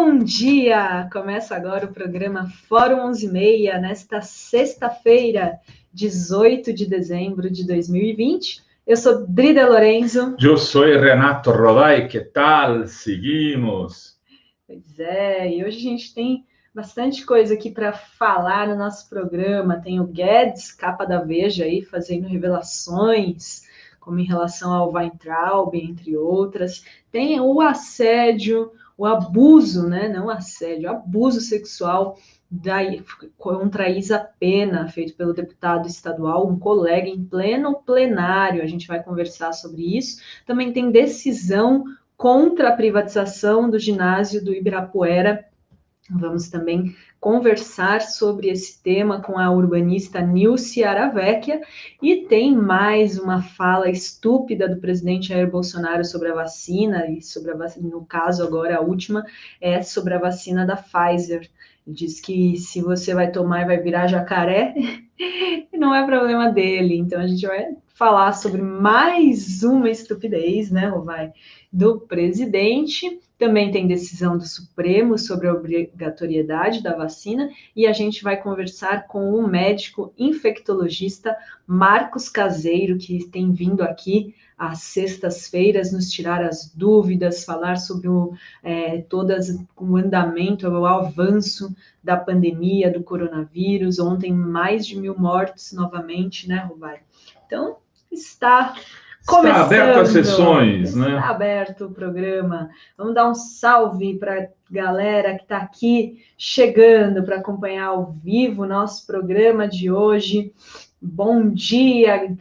Bom dia! Começa agora o programa Fórum 11h30, nesta sexta-feira, 18 de dezembro de 2020. Eu sou Drida Lorenzo. Eu sou Renato Rodai, que tal? Seguimos. Pois é, e hoje a gente tem bastante coisa aqui para falar no nosso programa. Tem o Guedes, capa da Veja, aí, fazendo revelações, como em relação ao Weintraub, entre outras. Tem o assédio, o abuso, né? Não assédio, abuso sexual contra a Isa Pena, feito pelo deputado estadual, um colega em pleno plenário. A gente vai conversar sobre isso. Também tem decisão contra a privatização do ginásio do Ibirapuera. Vamos também conversar sobre esse tema com a urbanista Nilce Aravecchia, e tem mais uma fala estúpida do presidente Jair Bolsonaro sobre a vacina, e sobre a vacina, no caso agora a última é sobre a vacina da Pfizer. Ele diz que se você vai tomar e vai virar jacaré, não é problema dele. Então a gente vai falar sobre mais uma estupidez, né, Rovai, do presidente. Também tem decisão do Supremo sobre a obrigatoriedade da vacina, e a gente vai conversar com o médico infectologista Marcos Caseiro, que tem vindo aqui às sextas-feiras nos tirar as dúvidas, falar sobre o andamento, o avanço da pandemia do coronavírus. Ontem, mais de 1.000 mortes novamente, né, Rovai? Então, está aberto as sessões, né? Está aberto o programa. Vamos dar um salve para a galera que está aqui chegando para acompanhar ao vivo o nosso programa de hoje. Bom dia,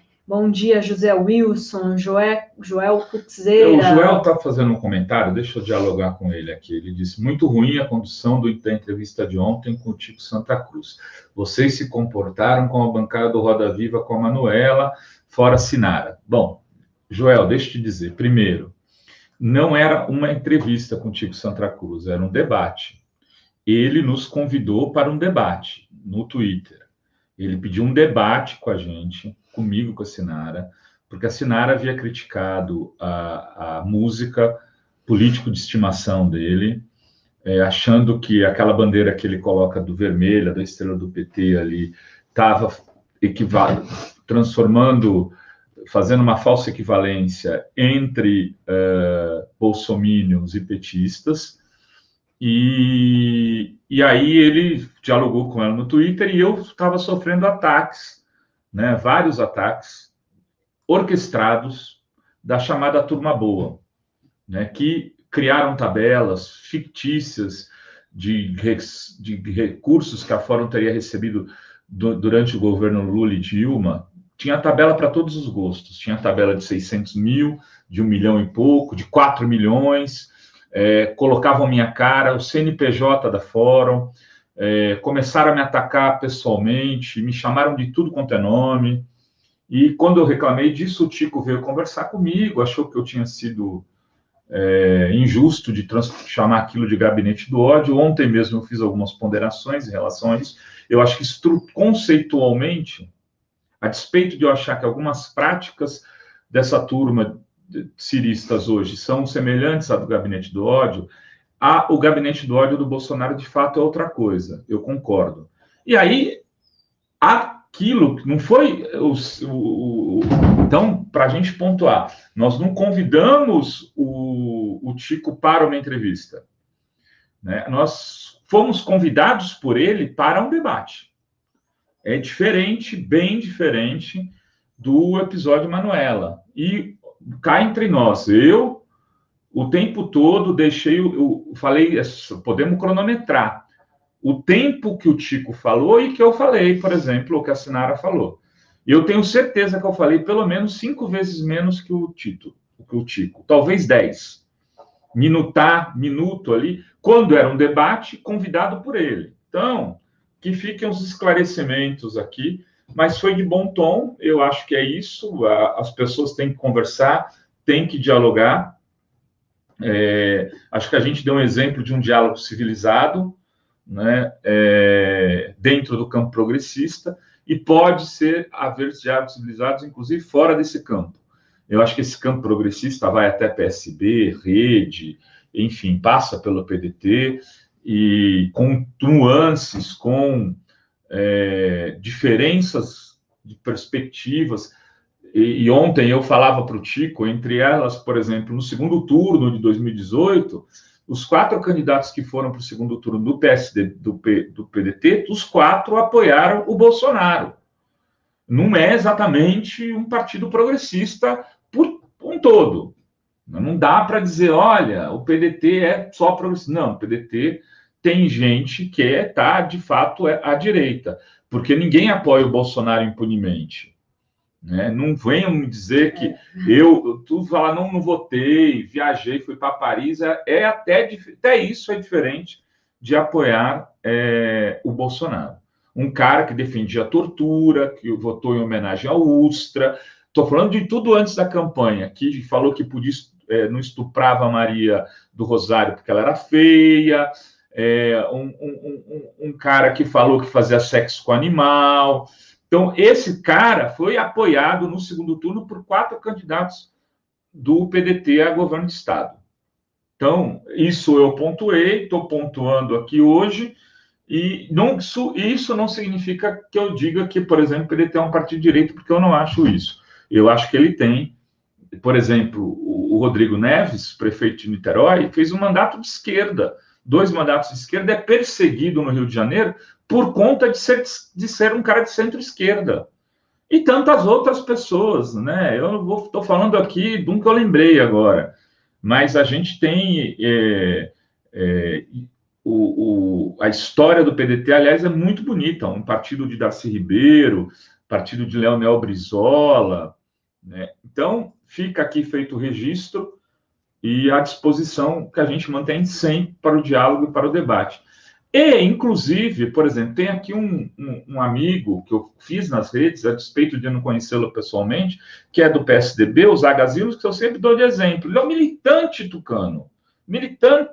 José Wilson, Joel Putzeira. O Joel está fazendo um comentário, deixa eu dialogar com ele aqui. Ele disse: muito ruim a condução da entrevista de ontem com o Tico Santa Cruz. Vocês se comportaram com a bancada do Roda Viva com a Manuela, fora Sinara. Bom, Joel, deixa eu te dizer, primeiro, não era uma entrevista com o Tico Santa Cruz, era um debate. Ele nos convidou para um debate no Twitter. Ele pediu um debate com a gente, comigo, com a Sinara, porque a Sinara havia criticado a música, político de estimação dele, achando que aquela bandeira que ele coloca do vermelha, da estrela do PT ali, estava fazendo uma falsa equivalência entre bolsominions e petistas. E aí ele dialogou com ela no Twitter, e eu estava sofrendo ataques, né, vários ataques orquestrados da chamada Turma Boa, né, que criaram tabelas fictícias de recursos que a Fórum teria recebido durante o governo Lula e Dilma. Tinha tabela para todos os gostos. Tinha tabela de 600 mil, de 1 milhão e pouco, de 4 milhões. Colocavam minha cara, o CNPJ da Fórum, começaram a me atacar pessoalmente, me chamaram de tudo quanto é nome. E quando eu reclamei disso, o Tico veio conversar comigo, achou que eu tinha sido injusto de chamar aquilo de gabinete do ódio. Ontem mesmo eu fiz algumas ponderações em relação a isso. Eu acho que conceitualmente, a despeito de eu achar que algumas práticas dessa turma de ciristas hoje são semelhantes à do gabinete do ódio, o gabinete do ódio do Bolsonaro, de fato, é outra coisa. Eu concordo. E aí, aquilo não foi... Então, para a gente pontuar, nós não convidamos o Tico para uma entrevista, né? Nós fomos convidados por ele para um debate. É diferente, bem diferente do episódio Manuela. E cá entre nós, eu, o tempo todo, falei, podemos cronometrar o tempo que o Tico falou e que eu falei, por exemplo, o que a Sinara falou. E eu tenho certeza que eu falei pelo menos 5 vezes menos que o Tico, talvez 10. Minuto ali, quando era um debate convidado por ele. Então, que fiquem os esclarecimentos aqui, mas foi de bom tom. Eu acho que é isso, as pessoas têm que conversar, têm que dialogar. Acho que a gente deu um exemplo de um diálogo civilizado, né, dentro do campo progressista, e pode haver diálogos civilizados, inclusive, fora desse campo. Eu acho que esse campo progressista vai até PSB, Rede, enfim, passa pelo PDT, e com nuances, com diferenças de perspectivas. E ontem eu falava para o Tico, entre elas, por exemplo, no segundo turno de 2018, os 4 candidatos que foram para o segundo turno do PSD, do PDT, os 4 apoiaram o Bolsonaro. Não é exatamente um partido progressista por um todo. Não dá para dizer, olha, o PDT é só progressista. Não, o PDT tem gente que está, de fato, à direita, porque ninguém apoia o Bolsonaro impunemente. Né? Não venham me dizer que tu fala, não votei, viajei, fui para Paris, até isso é diferente de apoiar o Bolsonaro. Um cara que defendia a tortura, que votou em homenagem ao Ustra. Estou falando de tudo antes da campanha, que falou que podia, não estuprava a Maria do Rosário porque ela era feia. Um cara que falou que fazia sexo com animal. Então, esse cara foi apoiado no segundo turno por 4 candidatos do PDT a governo de Estado. Então, isso eu pontuei, estou pontuando aqui hoje, e isso não significa que eu diga que, por exemplo, o PDT é um partido de direita, porque eu não acho isso. Eu acho que ele tem, por exemplo, o Rodrigo Neves, prefeito de Niterói, fez um mandato de esquerda, 2 mandatos de esquerda, é perseguido no Rio de Janeiro por conta de ser um cara de centro-esquerda. E tantas outras pessoas, né? Eu não estou falando aqui de um que eu lembrei agora, mas a gente tem a história do PDT, aliás, é muito bonita. Um partido de Darcy Ribeiro, partido de Leonel Brizola, né? Então, fica aqui feito o registro e à disposição que a gente mantém sempre para o diálogo e para o debate. E, inclusive, por exemplo, tem aqui um amigo que eu fiz nas redes, a despeito de eu não conhecê-lo pessoalmente, que é do PSDB, o Zagazilos, que eu sempre dou de exemplo. Ele é um militante tucano, militante,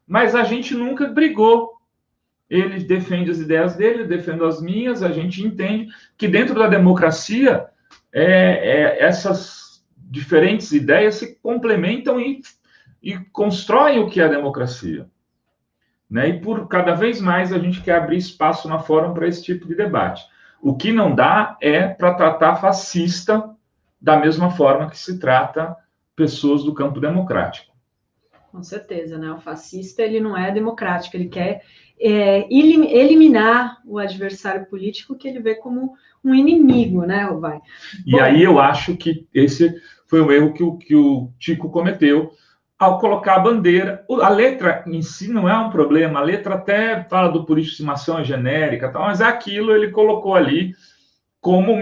mas a gente nunca brigou. Ele defende as ideias dele, eu defendo as minhas, a gente entende que dentro da democracia essas diferentes ideias se complementam e constroem o que é a democracia. Né? E por cada vez mais a gente quer abrir espaço na fórum para esse tipo de debate. O que não dá é para tratar fascista da mesma forma que se trata pessoas do campo democrático. Com certeza, né? O fascista, ele não é democrático, ele quer eliminar o adversário político que ele vê como um inimigo, né, Rovai? E aí eu acho que esse foi o erro que o Tico cometeu ao colocar a bandeira. A letra em si não é um problema, a letra até fala do por estimação genérica, tal, mas aquilo ele colocou ali como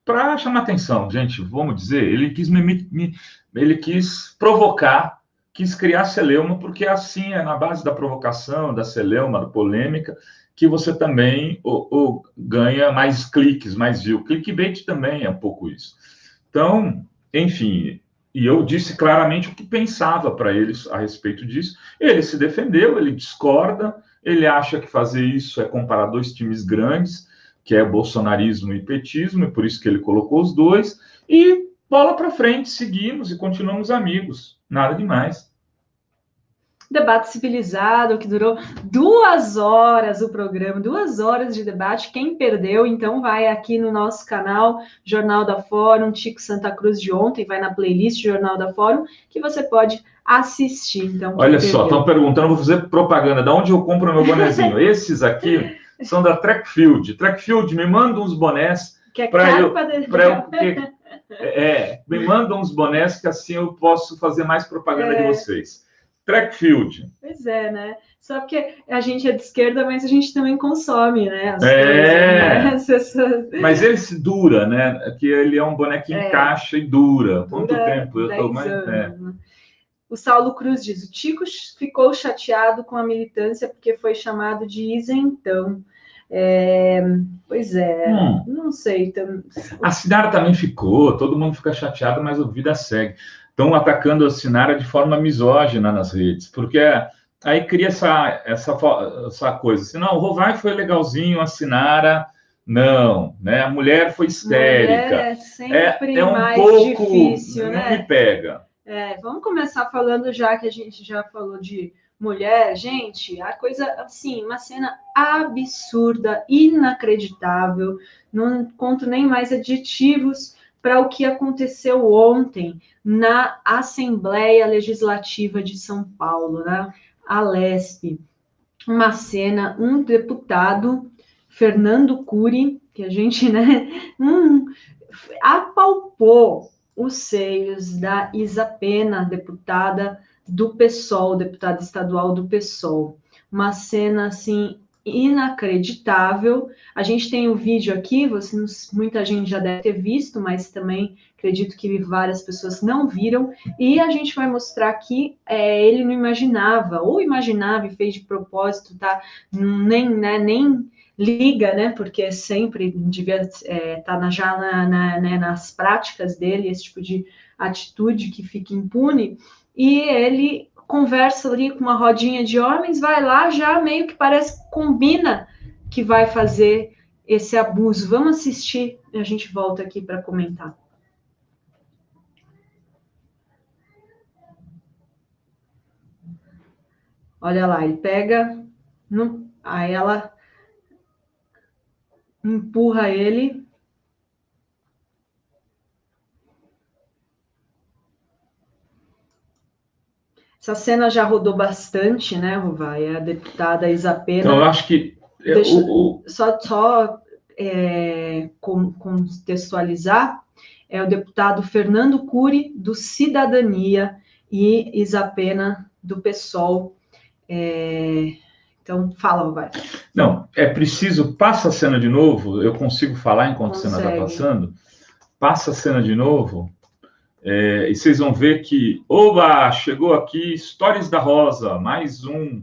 para chamar atenção, gente, vamos dizer, ele quis provocar, quis criar celeuma, porque assim é na base da provocação, da celeuma, da polêmica, que você também ganha mais cliques, mais view. Clickbait também é um pouco isso. Então, enfim, e eu disse claramente o que pensava para eles a respeito disso. Ele se defendeu, ele discorda, ele acha que fazer isso é comparar 2 times grandes, que é bolsonarismo e petismo, e por isso que ele colocou os 2, e bola para frente, seguimos e continuamos amigos, nada demais. Debate civilizado, que durou 2 horas o programa, 2 horas de debate. Quem perdeu, então, vai aqui no nosso canal Jornal da Fórum, Tico Santa Cruz de ontem, vai na playlist Jornal da Fórum, que você pode assistir. Então, olha só, estão perguntando, vou fazer propaganda, de onde eu compro meu bonezinho? Esses aqui são da Trackfield. Trackfield, me manda uns bonés para eu... me manda uns bonés que assim eu posso fazer mais propaganda de vocês. Trackfield. Pois é, né? Só porque a gente é de esquerda, mas a gente também consome, né? Coisas, né? Mas ele se dura, né? Que ele é um boneco que encaixa e dura. Quanto tempo? Eu tô mais... anos, né? O Saulo Cruz diz, o Tico ficou chateado com a militância porque foi chamado de isentão. Pois é, não sei. A Sinara também ficou, todo mundo fica chateado, mas a vida segue. Estão atacando a Sinara de forma misógina nas redes, porque aí cria essa coisa. Assim, não, o Rovai foi legalzinho, a Sinara não, né? A mulher foi histérica. Mulher é sempre um mais pouco, difícil, não né? me pega. Vamos começar falando, já que a gente já falou de mulher, gente, a coisa, assim, uma cena absurda, inacreditável, não encontro nem mais adjetivos para o que aconteceu ontem na Assembleia Legislativa de São Paulo, né? A Alesp. Uma cena, um deputado, Fernando Cury, que a gente, né, apalpou os seios da Isa Pena, deputada do PSOL, deputada estadual do PSOL. Uma cena, assim, inacreditável. A gente tem o vídeo aqui, muita gente já deve ter visto, mas também acredito que várias pessoas não viram, e a gente vai mostrar aqui, ele não imaginava, ou imaginava e fez de propósito, tá? Nem liga, né? Porque sempre devia estar nas práticas dele, esse tipo de atitude que fica impune, e ele conversa ali com uma rodinha de homens, vai lá, já meio que parece que combina que vai fazer esse abuso. Vamos assistir e a gente volta aqui para comentar. Olha lá, ele pega, aí ela empurra ele. Essa cena já rodou bastante, né, Rovai? A deputada Isa Pena. Então, eu acho que... Só contextualizar, é o deputado Fernando Cury, do Cidadania, e Isa Pena, do PSOL. Então, fala, Rovai. Não, é preciso... Passa a cena de novo, eu consigo falar enquanto a cena está passando? Passa a cena de novo... e vocês vão ver que, oba, chegou aqui Stories da Rosa, mais um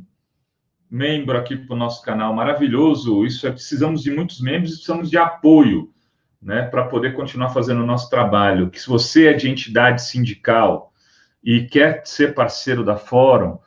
membro aqui para o nosso canal, maravilhoso. Precisamos de muitos membros e precisamos de apoio, né, para poder continuar fazendo o nosso trabalho. Que se você é de entidade sindical e quer ser parceiro da Fórum,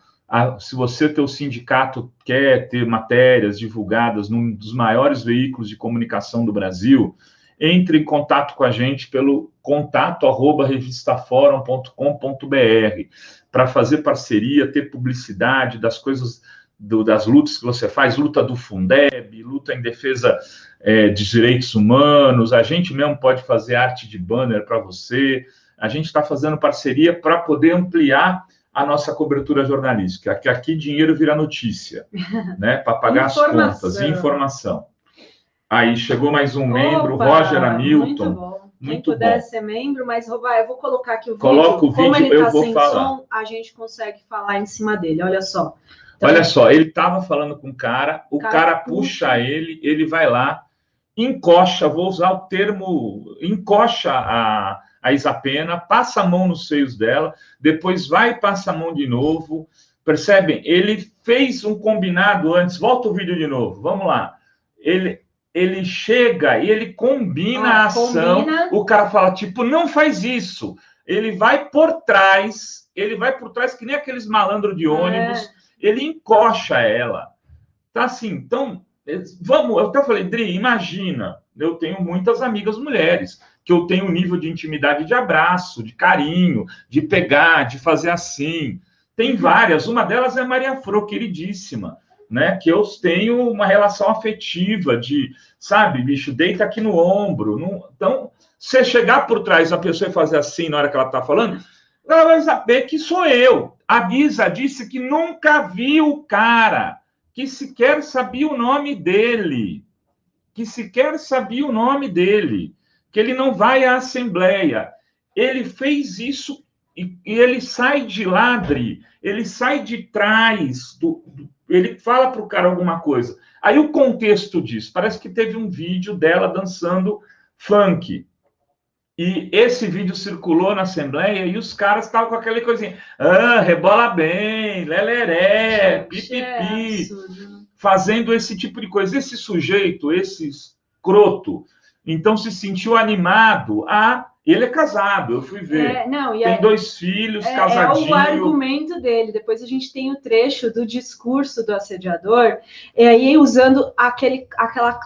se você, teu sindicato, quer ter matérias divulgadas num dos maiores veículos de comunicação do Brasil, entre em contato com a gente pelo contato@revistaforum.com.br para fazer parceria, ter publicidade das coisas, das lutas que você faz, luta do Fundeb, luta em defesa de direitos humanos. A gente mesmo pode fazer arte de banner para você. A gente está fazendo parceria para poder ampliar a nossa cobertura jornalística, que aqui dinheiro vira notícia, né? Para pagar as contas, informação. Aí chegou mais um membro, Roger Hamilton. Muito bom. Quem puder ser membro, mas eu vou colocar aqui o vídeo. Coloca o vídeo, como ele eu vou sem falar. Som, a gente consegue falar em cima dele. Olha só. Então, olha só, ele estava falando com o cara puxa ele vai lá, encoxa, vou usar o termo, encoxa a Isa Pena, passa a mão nos seios dela, depois vai e passa a mão de novo. Percebem? Ele fez um combinado antes. Volta o vídeo de novo, vamos lá. Ele chega e ele combina a ação. O cara fala, tipo, não faz isso. Ele vai por trás que nem aqueles malandros de ônibus, ele encoxa ela. Tá assim, então, eu até falei, Dri, imagina, eu tenho muitas amigas mulheres, que eu tenho um nível de intimidade de abraço, de carinho, de pegar, de fazer assim. Tem várias, uma delas é a Maria Fro, queridíssima, né, que eu tenho uma relação afetiva de, sabe, bicho, deita aqui no ombro. Então, você chegar por trás da pessoa e fazer assim na hora que ela está falando, ela vai saber que sou eu. A Isa disse que nunca viu o cara, que sequer sabia o nome dele, que ele não vai à Assembleia. Ele fez isso e ele sai de ladre, ele sai de trás ele fala para o cara alguma coisa. Aí o contexto disso, parece que teve um vídeo dela dançando funk. E esse vídeo circulou na Assembleia e os caras estavam com aquela coisinha. Rebola bem, leleré, pipipi. Fazendo esse tipo de coisa. Esse sujeito, esse escroto, então se sentiu animado Ele é casado, eu fui ver. Tem 2 filhos, casadinho. É o argumento dele. Depois a gente tem o trecho do discurso do assediador, aí usando aquela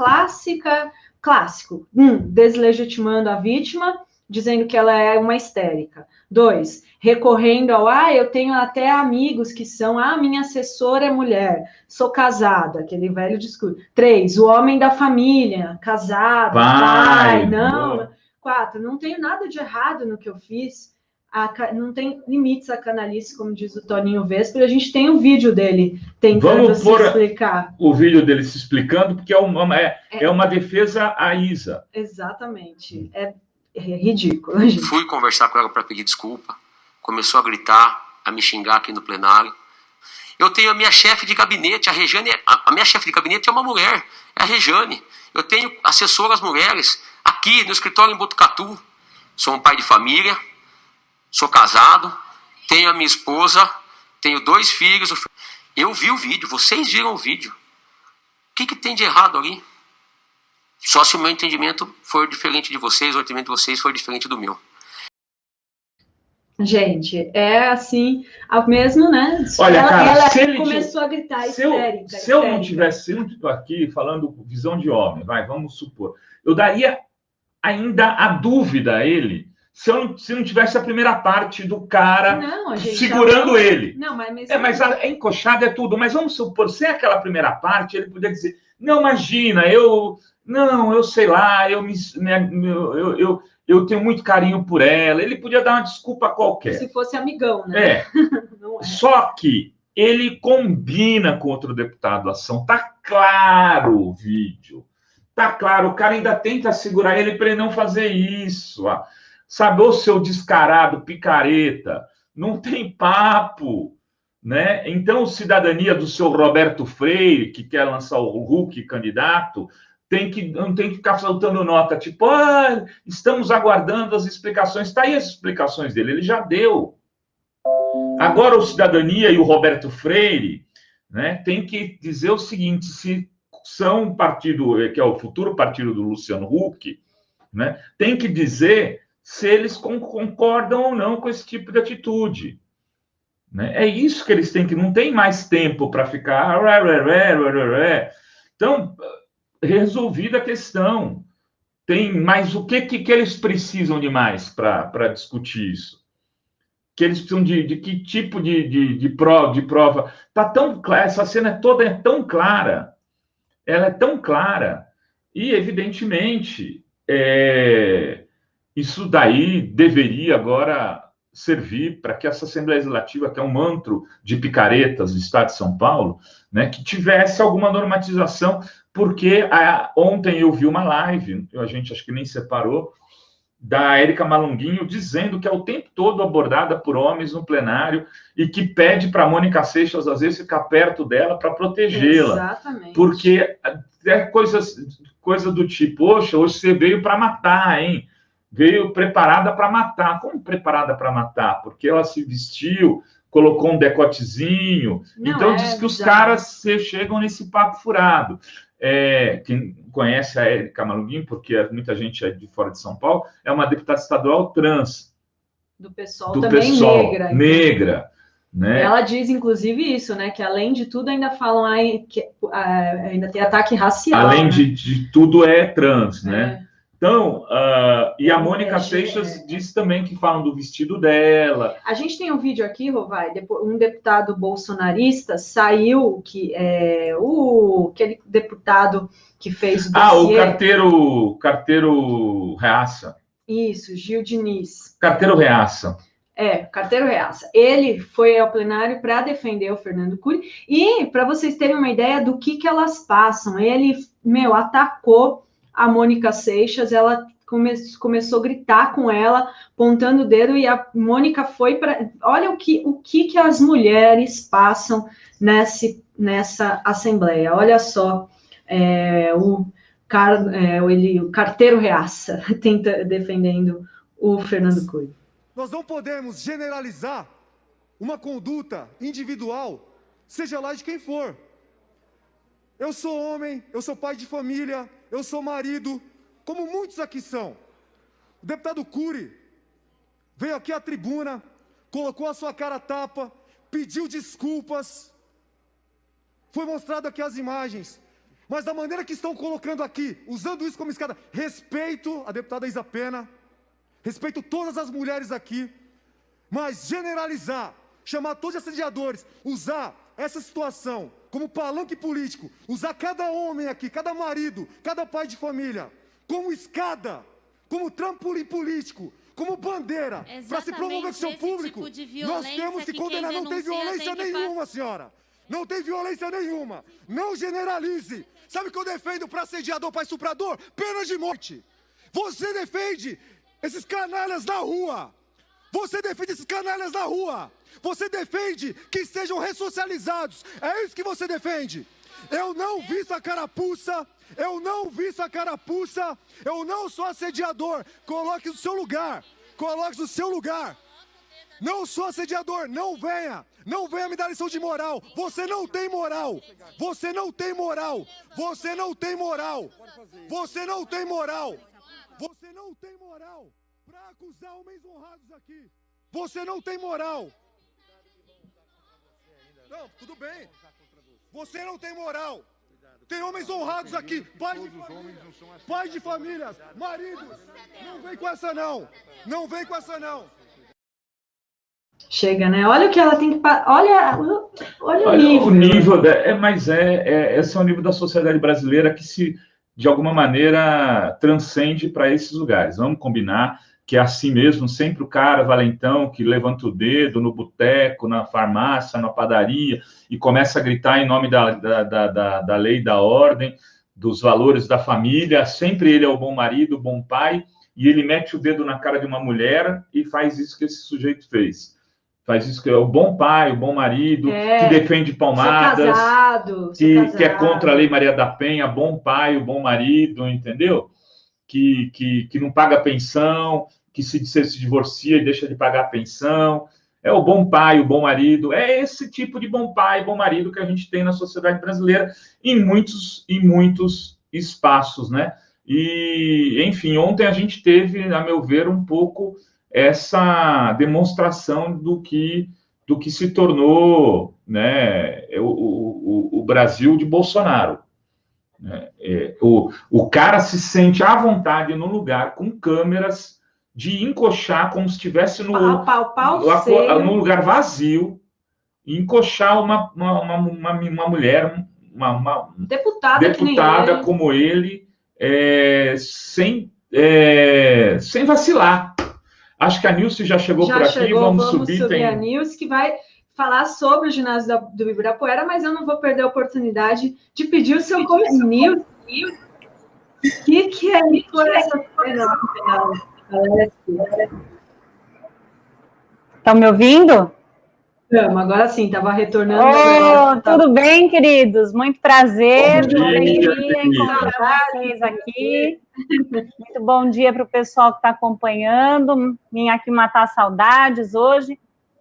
clássico, deslegitimando a vítima, dizendo que ela é uma histérica. 2, recorrendo ao, eu tenho até amigos que são, minha assessora é mulher, sou casada, aquele velho discurso. 3, o homem da família, casado, pai, não. Boa. 4, não tenho nada de errado no que eu fiz, não tem limites à canalice, como diz o Toninho Vesper, a gente tem um vídeo dele tentando se explicar. O vídeo dele se explicando, porque é uma defesa à Isa. Exatamente, é ridículo, gente. Fui conversar com ela para pedir desculpa, começou a gritar, a me xingar aqui no plenário. Eu tenho a minha chefe de gabinete, a Rejane, a minha chefe de gabinete é uma mulher, é a Rejane. Eu tenho assessoras mulheres aqui no escritório em Botucatu. Sou um pai de família, sou casado, tenho a minha esposa, tenho 2 filhos. Eu vi o vídeo, vocês viram o vídeo. O que tem de errado ali? Só se o meu entendimento for diferente de vocês, o entendimento de vocês for diferente do meu. Gente, é assim, ao mesmo, né? Olha, ela começou a gritar histérica. Se eu não tivesse aqui falando visão de homem, vamos supor, eu daria ainda a dúvida a ele se não tivesse a primeira parte do cara segurando ele. Não, mas é encoxado, é tudo. Mas vamos supor, sem aquela primeira parte, ele poderia dizer, não, imagina, eu sei lá, eu tenho muito carinho por ela. Ele podia dar uma desculpa qualquer. Se fosse amigão, né? Não é. Só que ele combina com outro deputado ação. Tá claro o vídeo. Tá claro, o cara ainda tenta segurar ele para ele não fazer isso. Sabe, ô seu descarado, picareta, não tem papo, né? Então, cidadania do seu Roberto Freire, que quer lançar o Huck candidato, não tem que ficar soltando nota, tipo, estamos aguardando as explicações. Está aí as explicações dele, ele já deu. Agora, o Cidadania e o Roberto Freire, né, tem que dizer o seguinte, se são um partido, que é o futuro partido do Luciano Huck, né, tem que dizer se eles concordam ou não com esse tipo de atitude. Né? É isso que eles têm que... Não tem mais tempo para ficar... Então, resolvida a questão. Mas o que eles precisam de mais para discutir isso? Que eles precisam de que tipo de prova? Tá tão clara, essa cena toda é tão clara. Ela é tão clara. E, evidentemente, isso daí deveria agora servir para que essa Assembleia Legislativa, que é um mantro de picaretas do Estado de São Paulo, né, que tivesse alguma normatização, porque ontem eu vi uma live, a gente acho que nem separou, da Érica Malunguinho, dizendo que é o tempo todo abordada por homens no plenário e que pede para a Mônica Seixas, às vezes, ficar perto dela para protegê-la. Exatamente. Porque é coisa do tipo, poxa, hoje você veio para matar, hein? Veio preparada para matar. Como preparada para matar? Porque ela se vestiu, colocou um decotezinho. Então, diz que os caras chegam nesse papo furado. Quem conhece a Érica Malunguinho, porque muita gente é de fora de São Paulo, é uma deputada estadual trans. Do PSOL também negra. Né? Ela diz, inclusive, isso, né? Que, além de tudo, ainda falam que ainda tem ataque racial. Além de tudo, é trans, né? Então, e a Mônica Seixas disse também que falam do vestido dela. A gente tem um vídeo aqui, Rovai, um deputado bolsonarista saiu, aquele deputado que fez o dossiê... o carteiro Reaça. Isso, Gil Diniz. Carteiro Reaça. Carteiro Reaça. Ele foi ao plenário para defender o Fernando Cury e, para vocês terem uma ideia do que elas passam, ele, atacou a Mônica Seixas, ela começou a gritar com ela, apontando o dedo, e a Mônica foi para... Olha o que as mulheres passam nessa Assembleia. Olha só, o carteiro Reaça defendendo o Fernando Cury. Nós não podemos generalizar uma conduta individual, seja lá de quem for. Eu sou homem, eu sou pai de família, eu sou marido, como muitos aqui são. O deputado Cury veio aqui à tribuna, colocou a sua cara a tapa, pediu desculpas. Foi mostrado aqui as imagens. Mas da maneira que estão colocando aqui, usando isso como escada, respeito a deputada Isa Pena, respeito todas as mulheres aqui, mas generalizar, chamar todos os assediadores, usar essa situação como palanque político, usar cada homem aqui, cada marido, cada pai de família, como escada, como trampolim político, como bandeira, para se promover com seu público, tipo nós temos que condenar. Não tem violência nenhuma, senhora. Não tem violência nenhuma. Não generalize. Sabe o que eu defendo para assediador, para estuprador? Pena de morte. Você defende esses canalhas na rua. Você defende esses canalhas na rua. Você defende que sejam ressocializados. É isso que você defende. Eu não visto a carapuça. Eu não visto a carapuça. Eu não sou assediador. Coloque no seu lugar. Coloque no seu lugar. Não sou assediador. Não venha. Não venha me dar lição de moral. Você não tem moral. Você não tem moral. Você não tem moral. Você não tem moral. Você não tem moral para acusar homens honrados aqui. Você não tem moral. Não, tudo bem. Você não tem moral. Tem homens honrados aqui. Pais de famílias, maridos. Não vem com essa não. Não vem com essa não. Chega, né? Olha o que ela tem que... Olha o nível. O nível, esse é o nível da sociedade brasileira que se, de alguma maneira, transcende para esses lugares. Vamos combinar que é assim mesmo, sempre o cara valentão que levanta o dedo no boteco, na farmácia, na padaria, e começa a gritar em nome da lei, da ordem, dos valores da família. Sempre ele é o bom marido, o bom pai, e ele mete o dedo na cara de uma mulher e faz isso que esse sujeito fez. Faz isso que é o bom pai, o bom marido, que defende palmadas, que é contra a Lei Maria da Penha, bom pai, o bom marido, entendeu? Que não paga pensão, que se divorcia e deixa de pagar a pensão. É o bom pai, o bom marido. É esse tipo de bom pai, bom marido que a gente tem na sociedade brasileira em muitos espaços, né? E, enfim, ontem a gente teve, a meu ver, um pouco essa demonstração do que se tornou, né, o Brasil de Bolsonaro. O cara se sente à vontade no lugar com câmeras de encoxar como se estivesse no lugar vazio, e encoxar uma mulher, uma deputada como ele, sem vacilar. Acho que a Nilce já chegou por aqui, vamos subir a Nilce, que vai falar sobre o ginásio do Ibirapuera, mas eu não vou perder a oportunidade de pedir o seu comentário. O que é isso? Estão me ouvindo? Agora sim, estava retornando. Tudo bem, queridos? Muito prazer, alegria encontrar vocês aqui. Muito bom dia para o pessoal que está acompanhando. Vim aqui matar saudades hoje.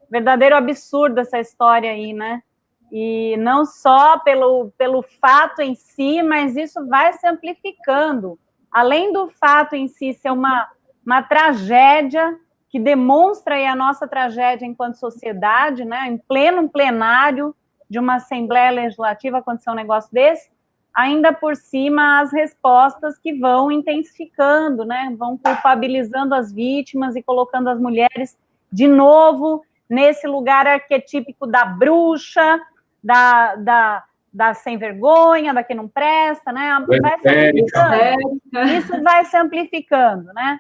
Verdadeiro absurdo essa história aí, né? E não só pelo fato em si, mas isso vai se amplificando. Além do fato em si ser uma tragédia que demonstra aí a nossa tragédia enquanto sociedade, né? Em pleno plenário de uma Assembleia Legislativa acontecer um negócio desse, ainda por cima as respostas que vão intensificando, né? Vão culpabilizando as vítimas e colocando as mulheres de novo nesse lugar arquetípico da bruxa, da sem vergonha, da que não presta, né? Vai se amplificando. Isso vai se amplificando, né?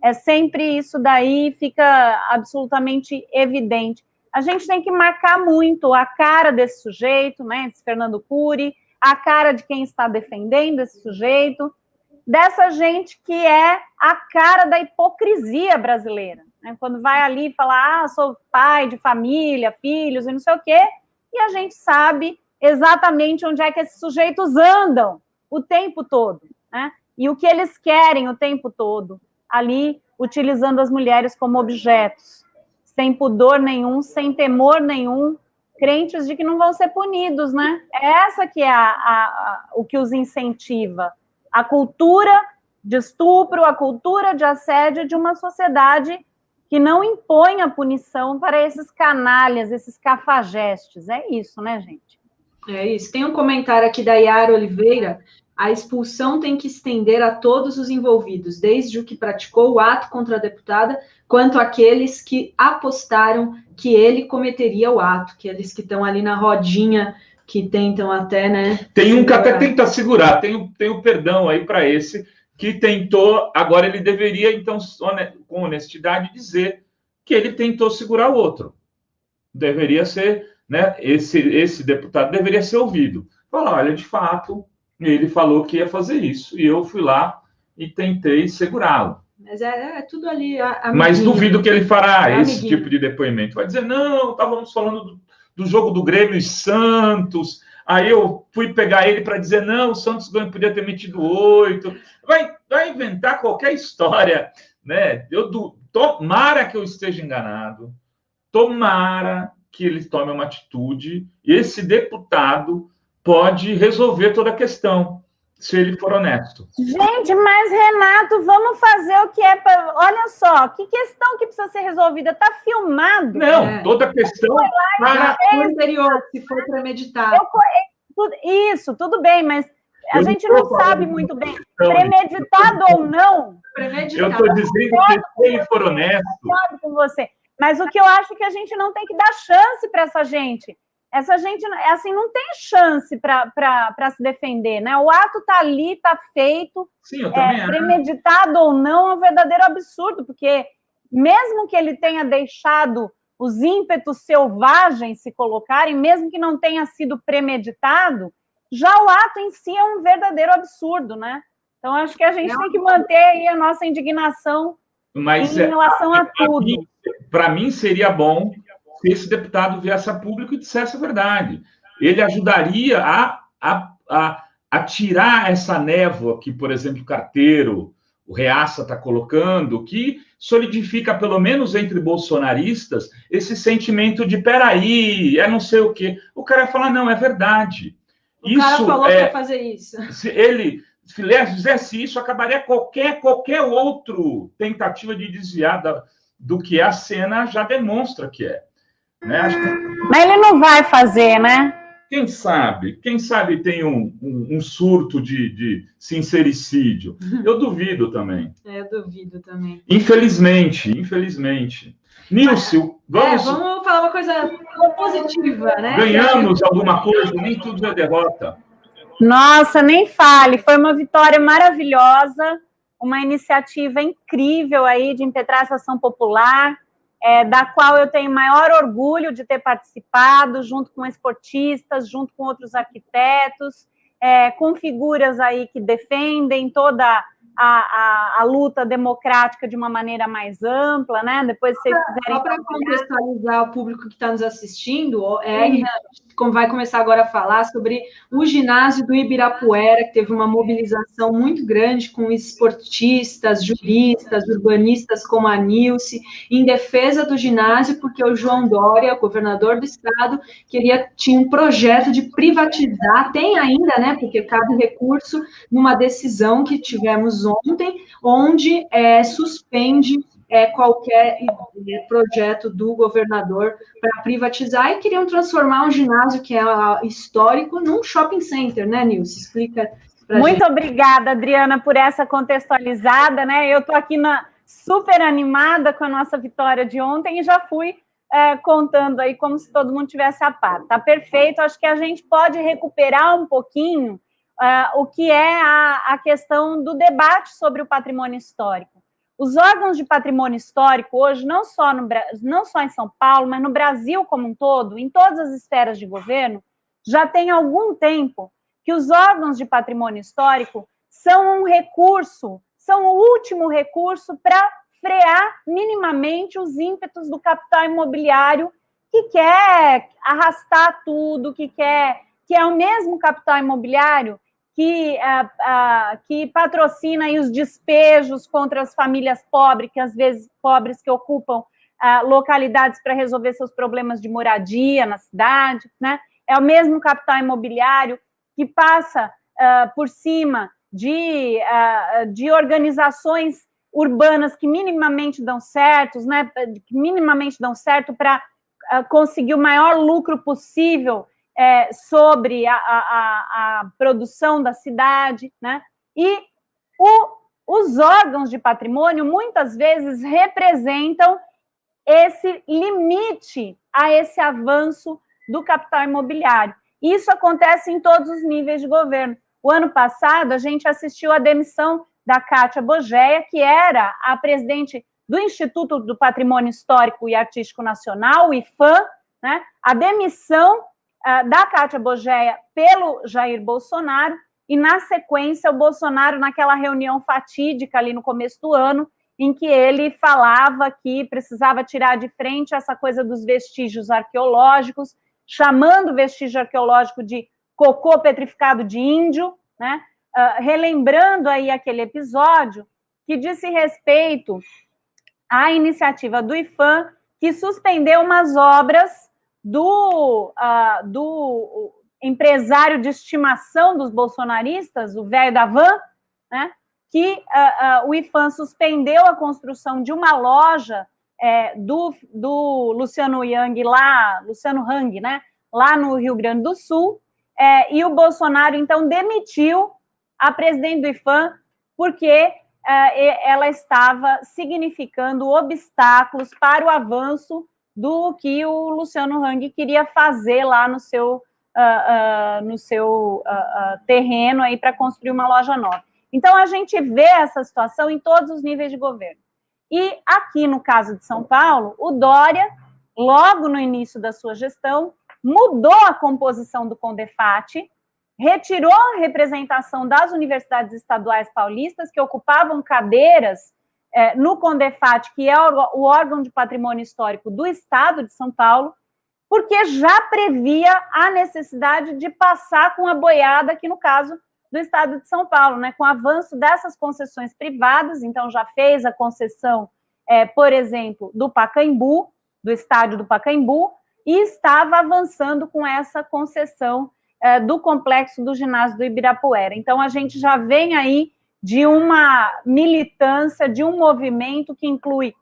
É sempre isso daí, fica absolutamente evidente. A gente tem que marcar muito a cara desse sujeito, né? Esse Fernando Cury, a cara de quem está defendendo esse sujeito, dessa gente que é a cara da hipocrisia brasileira, né? Quando vai ali falar, sou pai de família, filhos e não sei o quê, e a gente sabe exatamente onde é que esses sujeitos andam o tempo todo, né? E o que eles querem o tempo todo, ali utilizando as mulheres como objetos, sem pudor nenhum, sem temor nenhum, crentes de que não vão ser punidos, né? É essa que é o que os incentiva. A cultura de estupro, a cultura de assédio de uma sociedade que não impõe a punição para esses canalhas, esses cafajestes. É isso, né, gente? É isso. Tem um comentário aqui da Yara Oliveira, a expulsão tem que estender a todos os envolvidos, desde o que praticou o ato contra a deputada, quanto aqueles que apostaram que ele cometeria o ato, aqueles que estão ali na rodinha, que tentam até, né? Tem um que até tenta segurar, tem o perdão aí para esse, que tentou, agora ele deveria, então, com honestidade, dizer que ele tentou segurar o outro. Deveria ser, né, esse deputado deveria ser ouvido. Falar, olha, de fato, ele falou que ia fazer isso, e eu fui lá e tentei segurá-lo. Mas é tudo ali. Mas duvido que ele fará esse tipo de depoimento. Vai dizer, não, estávamos falando do jogo do Grêmio e Santos, aí eu fui pegar ele para dizer, não, o Santos podia ter metido 8. Vai inventar qualquer história, né? Tomara que eu esteja enganado, tomara que ele tome uma atitude, e esse deputado pode resolver toda a questão, se ele for honesto. Gente, mas, Renato, vamos fazer o que é para... Olha só, que questão que precisa ser resolvida? Está filmado. Não, toda a questão... O anterior, se for premeditado. Isso, tudo bem, mas a gente não sabe muito bem. Premeditado ou não... Eu estou dizendo que se ele for honesto... Concordo com você. Mas o que eu acho é que a gente não tem que dar chance para essa gente. Essa gente, assim, não tem chance para se defender, né? O ato está ali, está feito. Sim, eu também acho. Premeditado ou não, é um verdadeiro absurdo, porque mesmo que ele tenha deixado os ímpetos selvagens se colocarem, mesmo que não tenha sido premeditado, já o ato em si é um verdadeiro absurdo, né? Então, acho que a gente tem que manter aí a nossa indignação em relação a tudo. Para mim, seria bom se esse deputado viesse a público e dissesse a verdade. Ele ajudaria a tirar essa névoa que, por exemplo, o Carteiro, o Reaça está colocando, que solidifica, pelo menos entre bolsonaristas, esse sentimento de peraí, não sei o quê. O cara vai falar, não, é verdade. O cara falou para fazer isso. Se ele fizesse isso, acabaria qualquer outra tentativa de desviar do que a cena já demonstra que é. Né? Mas ele não vai fazer, né? Quem sabe tem um surto de sincericídio. Eu duvido também. Eu duvido também. Infelizmente. Nilce, vamos falar uma coisa positiva, né? Ganhamos alguma coisa, nem tudo é derrota. Nossa, nem fale. Foi uma vitória maravilhosa, uma iniciativa incrível aí de impetrar essa ação popular, da qual eu tenho maior orgulho de ter participado, junto com esportistas, junto com outros arquitetos, com figuras aí que defendem toda a luta democrática de uma maneira mais ampla, né? Depois, se vocês quiserem... Só para contextualizar o público que está nos assistindo, vai começar agora a falar sobre o ginásio do Ibirapuera, que teve uma mobilização muito grande com esportistas, juristas, urbanistas como a Nilce, em defesa do ginásio, porque o João Dória, o governador do estado, tinha um projeto de privatizar, tem ainda, né, porque cabe recurso numa decisão que tivemos ontem, onde suspende qualquer projeto do governador para privatizar, e queriam transformar um ginásio que é histórico num shopping center, né, Nilce? Explica pra gente. Muito obrigada, Adriana, por essa contextualizada, né? Eu estou aqui super animada com a nossa vitória de ontem e já fui contando aí como se todo mundo tivesse a par. Tá perfeito, acho que a gente pode recuperar um pouquinho o que é a questão do debate sobre o patrimônio histórico. Os órgãos de patrimônio histórico hoje, não só em São Paulo, mas no Brasil como um todo, em todas as esferas de governo, já tem algum tempo que os órgãos de patrimônio histórico são um recurso, são o último recurso para frear minimamente os ímpetos do capital imobiliário que quer arrastar tudo, que é o mesmo capital imobiliário que patrocina aí os despejos contra as famílias pobres, que às vezes pobres que ocupam localidades para resolver seus problemas de moradia na cidade, né? É o mesmo capital imobiliário que passa por cima de organizações urbanas que minimamente dão certo, né? Que minimamente dão certo para conseguir o maior lucro possível sobre a produção da cidade, né? E os órgãos de patrimônio, muitas vezes, representam esse limite a esse avanço do capital imobiliário. Isso acontece em todos os níveis de governo. O ano passado, a gente assistiu à demissão da Kátia Bogeia, que era a presidente do Instituto do Patrimônio Histórico e Artístico Nacional, o IPHAN, né? A demissão da Kátia Bogeia pelo Jair Bolsonaro, e, na sequência, o Bolsonaro, naquela reunião fatídica ali no começo do ano, em que ele falava que precisava tirar de frente essa coisa dos vestígios arqueológicos, chamando o vestígio arqueológico de cocô petrificado de índio, né? Relembrando aí aquele episódio que disse respeito à iniciativa do IPHAN, que suspendeu umas obras do empresário de estimação dos bolsonaristas, o velho da van, né? Que o IPHAN suspendeu a construção de uma loja do Luciano Hang, né? Lá no Rio Grande do Sul, e o Bolsonaro, então, demitiu a presidente do IPHAN porque ela estava significando obstáculos para o avanço do que o Luciano Hang queria fazer lá no seu terreno aí para construir uma loja nova. Então, a gente vê essa situação em todos os níveis de governo. E aqui, no caso de São Paulo, o Dória, logo no início da sua gestão, mudou a composição do CONDEFAT, retirou a representação das universidades estaduais paulistas, que ocupavam cadeiras no CONDEFAT, que é o órgão de patrimônio histórico do Estado de São Paulo, porque já previa a necessidade de passar com a boiada, aqui no caso do Estado de São Paulo, né, com o avanço dessas concessões privadas. Então, já fez a concessão, por exemplo, do Pacaembu, do estádio do Pacaembu, e estava avançando com essa concessão do complexo do ginásio do Ibirapuera. Então, a gente já vem aí de uma militância, de um movimento que inclui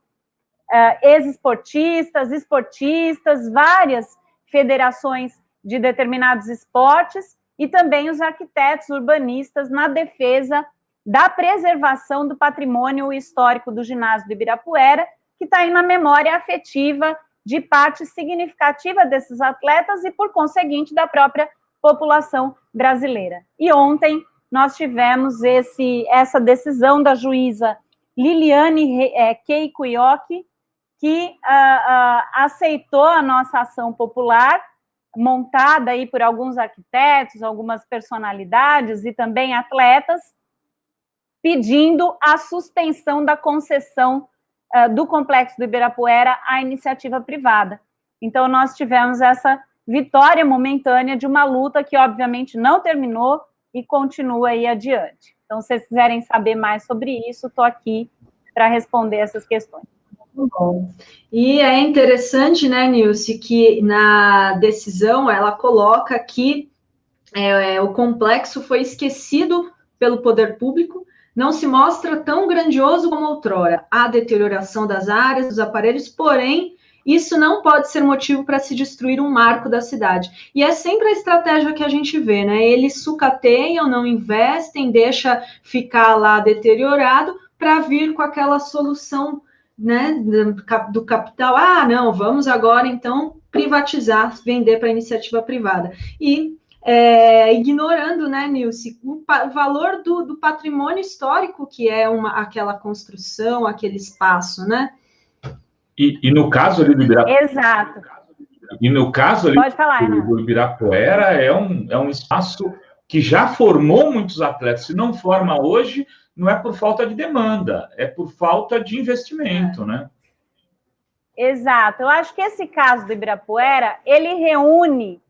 ex-esportistas, esportistas, várias federações de determinados esportes e também os arquitetos urbanistas na defesa da preservação do patrimônio histórico do ginásio do Ibirapuera, que está aí na memória afetiva de parte significativa desses atletas e, por conseguinte, da própria população brasileira. E ontem nós tivemos essa decisão da juíza Liliane Keiko-Ioki, que aceitou a nossa ação popular, montada aí por alguns arquitetos, algumas personalidades e também atletas, pedindo a suspensão da concessão do complexo do Ibirapuera à iniciativa privada. Então, nós tivemos essa vitória momentânea de uma luta que, obviamente, não terminou e continua aí adiante. Então, se vocês quiserem saber mais sobre isso, estou aqui para responder essas questões. Muito bom. E é interessante, né, Nilce, que na decisão ela coloca que o complexo foi esquecido pelo poder público, não se mostra tão grandioso como outrora. Há deterioração das áreas, dos aparelhos, porém, isso não pode ser motivo para se destruir um marco da cidade. E é sempre a estratégia que a gente vê, né? Eles sucateiam, não investem, deixa ficar lá deteriorado para vir com aquela solução, né, do capital. Ah, não, vamos agora, então, privatizar, vender para iniciativa privada. E ignorando, né, Nilce, o valor do patrimônio histórico que é aquela construção, aquele espaço, né? E no caso ali do Ibirapuera... Exato. E no caso ali do Ibirapuera, é um espaço que já formou muitos atletas. Se não forma hoje, não é por falta de demanda, é por falta de investimento, né? Exato. Eu acho que esse caso do Ibirapuera, ele reúne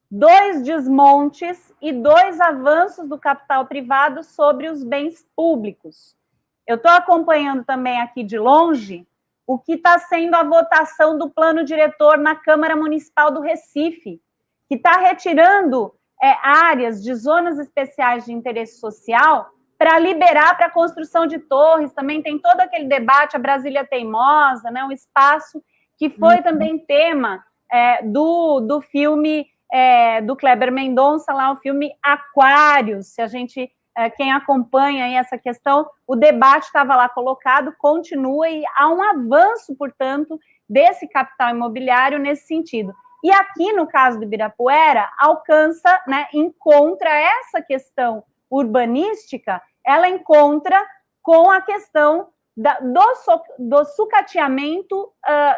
2 desmontes e 2 avanços do capital privado sobre os bens públicos. Eu estou acompanhando também aqui de longe o que está sendo a votação do plano diretor na Câmara Municipal do Recife, que está retirando áreas de zonas especiais de interesse social para liberar para a construção de torres. Também tem todo aquele debate, a Brasília Teimosa, né, um espaço que foi também tema do filme do Kleber Mendonça, lá o filme Aquários. Se a gente, quem acompanha aí essa questão, o debate estava lá colocado, continua, e há um avanço, portanto, desse capital imobiliário nesse sentido. E aqui, no caso do Ibirapuera, alcança, né, encontra essa questão urbanística, ela encontra com a questão do sucateamento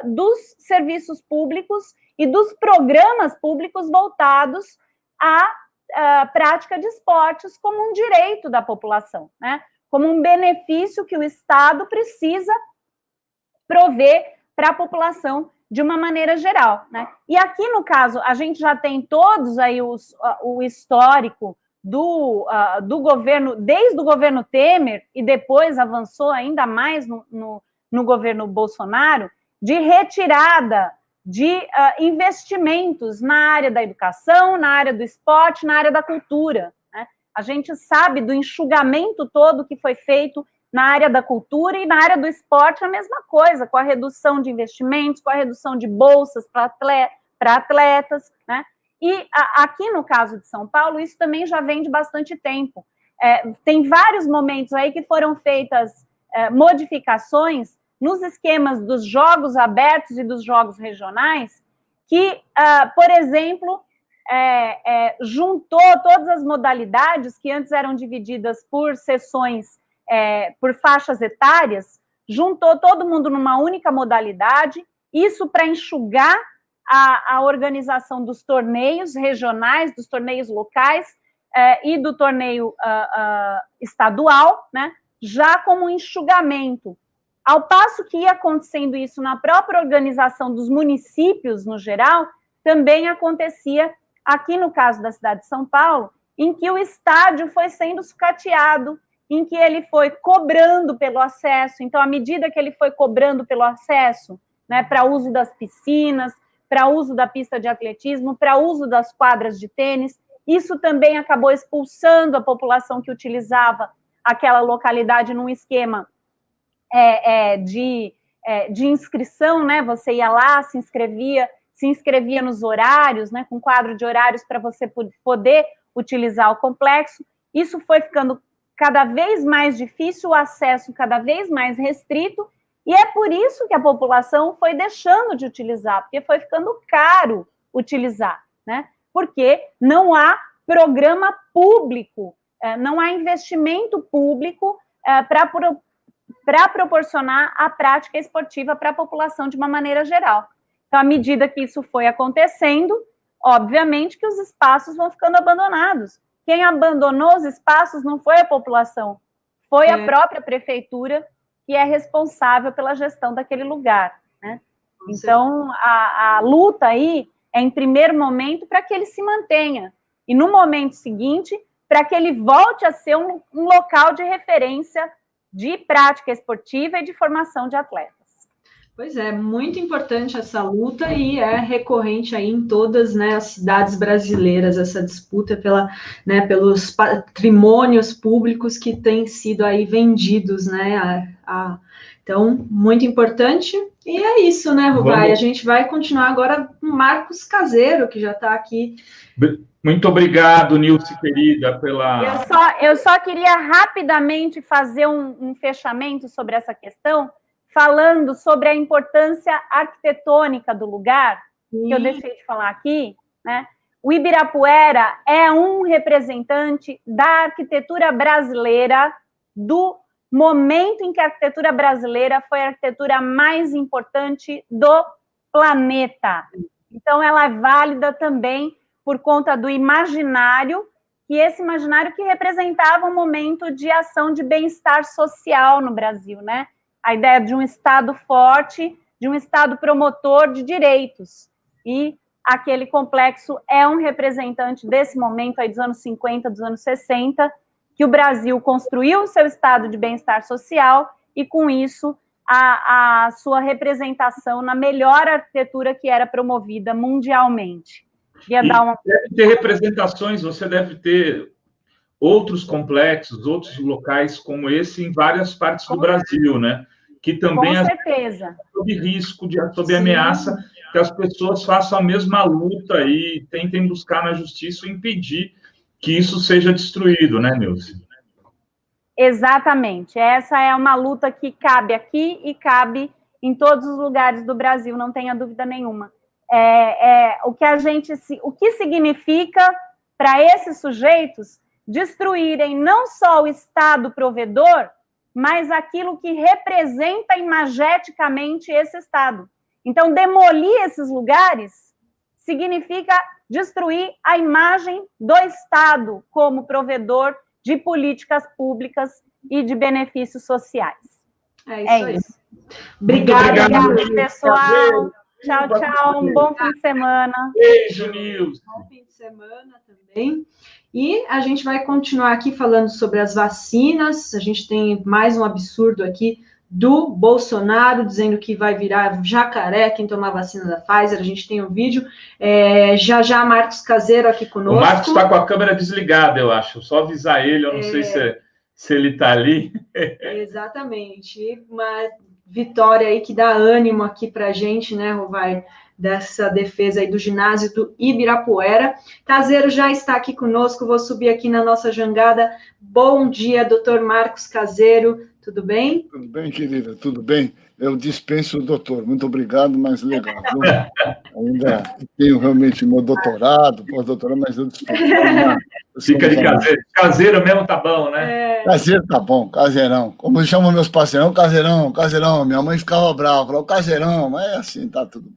dos serviços públicos e dos programas públicos voltados à prática de esportes como um direito da população, né? Como um benefício que o Estado precisa prover para a população de uma maneira geral, né? E aqui, no caso, a gente já tem todos aí o histórico do governo, desde o governo Temer, e depois avançou ainda mais no governo Bolsonaro, de retirada de investimentos na área da educação, na área do esporte, na área da cultura, né? A gente sabe do enxugamento todo que foi feito na área da cultura, e na área do esporte a mesma coisa, com a redução de investimentos, com a redução de bolsas para atletas, né? E aqui no caso de São Paulo, isso também já vem de bastante tempo. Tem vários momentos aí que foram feitas modificações nos esquemas dos jogos abertos e dos jogos regionais, que, por exemplo, juntou todas as modalidades que antes eram divididas por sessões, por faixas etárias, juntou todo mundo numa única modalidade, isso para enxugar a organização dos torneios regionais, dos torneios locais e do torneio estadual, né, já como um enxugamento. Ao passo que ia acontecendo isso na própria organização dos municípios, no geral, também acontecia aqui no caso da cidade de São Paulo, em que o estádio foi sendo sucateado, em que ele foi cobrando pelo acesso. Então, à medida que ele foi cobrando pelo acesso, né, para uso das piscinas, para uso da pista de atletismo, para uso das quadras de tênis, isso também acabou expulsando a população que utilizava aquela localidade num esquema de inscrição, né? Você ia lá, se inscrevia nos horários, né, com quadro de horários para você poder utilizar o complexo. Isso foi ficando cada vez mais difícil, o acesso cada vez mais restrito, e é por isso que a população foi deixando de utilizar, porque foi ficando caro utilizar, né? Porque não há programa público, não há investimento público para proporcionar a prática esportiva para a população de uma maneira geral. Então, à medida que isso foi acontecendo, obviamente que os espaços vão ficando abandonados. Quem abandonou os espaços não foi a população, foi a própria prefeitura, que é responsável pela gestão daquele lugar, né? Então, a luta aí é, em primeiro momento, para que ele se mantenha, e no momento seguinte, para que ele volte a ser um local de referência de prática esportiva e de formação de atletas. Pois é, muito importante essa luta, e é recorrente aí em todas, né, as cidades brasileiras, essa disputa pelos patrimônios públicos que têm sido aí vendidos, né, então, muito importante, e é isso, né, Rubay? A gente vai continuar agora com o Marcos Caseiro, que já está aqui. Muito obrigado, Nilce, querida, pela... Eu só queria rapidamente fazer um fechamento sobre essa questão, falando sobre a importância arquitetônica do lugar, que eu deixei de falar aqui, né? O Ibirapuera é um representante da arquitetura brasileira, do momento em que a arquitetura brasileira foi a arquitetura mais importante do planeta. Então, ela é válida também por conta do imaginário, e esse imaginário que representava um momento de ação de bem-estar social no Brasil, né? A ideia de um Estado forte, de um Estado promotor de direitos. E aquele complexo é um representante desse momento aí dos anos 50, dos anos 60, que o Brasil construiu o seu Estado de bem-estar social e, com isso, a sua representação na melhor arquitetura que era promovida mundialmente. Deve ter representações, você deve ter outros complexos, outros locais como esse em várias partes do Brasil, né? Que também com certeza. Sob risco, sob ameaça que as pessoas façam a mesma luta e tentem buscar na justiça e impedir que isso seja destruído, né, Nilce? Exatamente. Essa é uma luta que cabe aqui e cabe em todos os lugares do Brasil, não tenha dúvida nenhuma. O que significa para esses sujeitos destruírem não só o Estado provedor, mas aquilo que representa imageticamente esse Estado. Então, demolir esses lugares significa destruir a imagem do Estado como provedor de políticas públicas e de benefícios sociais. É isso. Obrigada, pessoal. Tchau, tchau. Um bom fim de semana. Beijo, Nilce. Bom fim de semana também. E a gente vai continuar aqui falando sobre as vacinas. A gente tem mais um absurdo aqui do Bolsonaro, dizendo que vai virar jacaré quem tomar vacina da Pfizer. A gente tem um vídeo. Já Marcos Caseiro aqui conosco. O Marcos está com a câmera desligada, eu acho. Só avisar ele, eu não sei se ele está ali. Exatamente. Uma vitória aí que dá ânimo aqui para a gente, né, Rovai, dessa defesa aí do ginásio do Ibirapuera. Caseiro já está aqui conosco, vou subir aqui na nossa jangada. Bom dia, doutor Marcos Caseiro, tudo bem? Tudo bem, querida, tudo bem. Eu dispenso o doutor, muito obrigado, mas legal. Ainda tenho realmente meu doutorado, pós-doutorado, mas eu dispenso. Fica de caseiro. Caseiro mesmo tá bom, né? Caseiro tá bom, caseirão. Como chamam meus parceirão, caseirão, caseirão. Minha mãe ficava brava, falava, caseirão, mas é assim, tá tudo bom.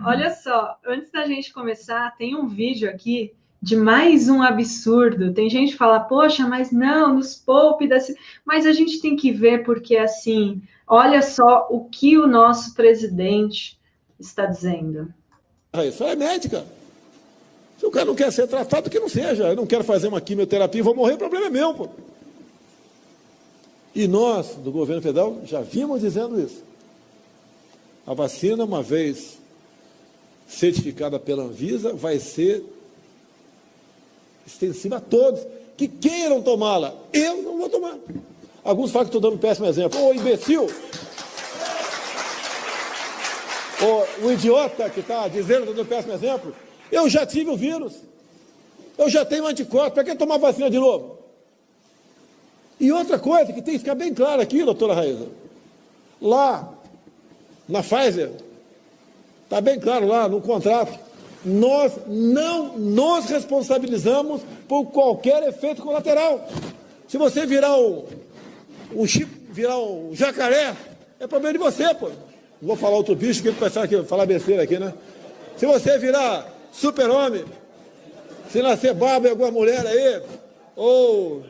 Olha só, antes da gente começar, tem um vídeo aqui de mais um absurdo. Tem gente que fala, poxa, mas não, nos poupe desse... Mas a gente tem que ver, porque assim, olha só o que o nosso presidente está dizendo. Isso é médica. Se o cara não quer ser tratado, que não seja. Eu não quero fazer uma quimioterapia, vou morrer, o problema é meu, pô. E nós, do governo federal, já vimos dizendo isso. A vacina, uma vez certificada pela Anvisa, vai ser extensiva a todos que queiram tomá-la. Eu não vou tomar. Alguns falam que estou dando um péssimo exemplo. Ô, imbecil! O idiota que está dizendo que estou dando um péssimo exemplo, eu já tive o vírus. Eu já tenho anticorpos. Para que tomar vacina de novo? E outra coisa que tem que ficar bem claro aqui, doutora Raíza. Lá, na Pfizer, está bem claro lá no contrato, nós não nos responsabilizamos por qualquer efeito colateral. Se você virar virar um jacaré, é problema de você, pô. Não vou falar outro bicho que ele pensar que falar besteira aqui, né? Se você virar super-homem, se nascer barba em alguma mulher aí, ou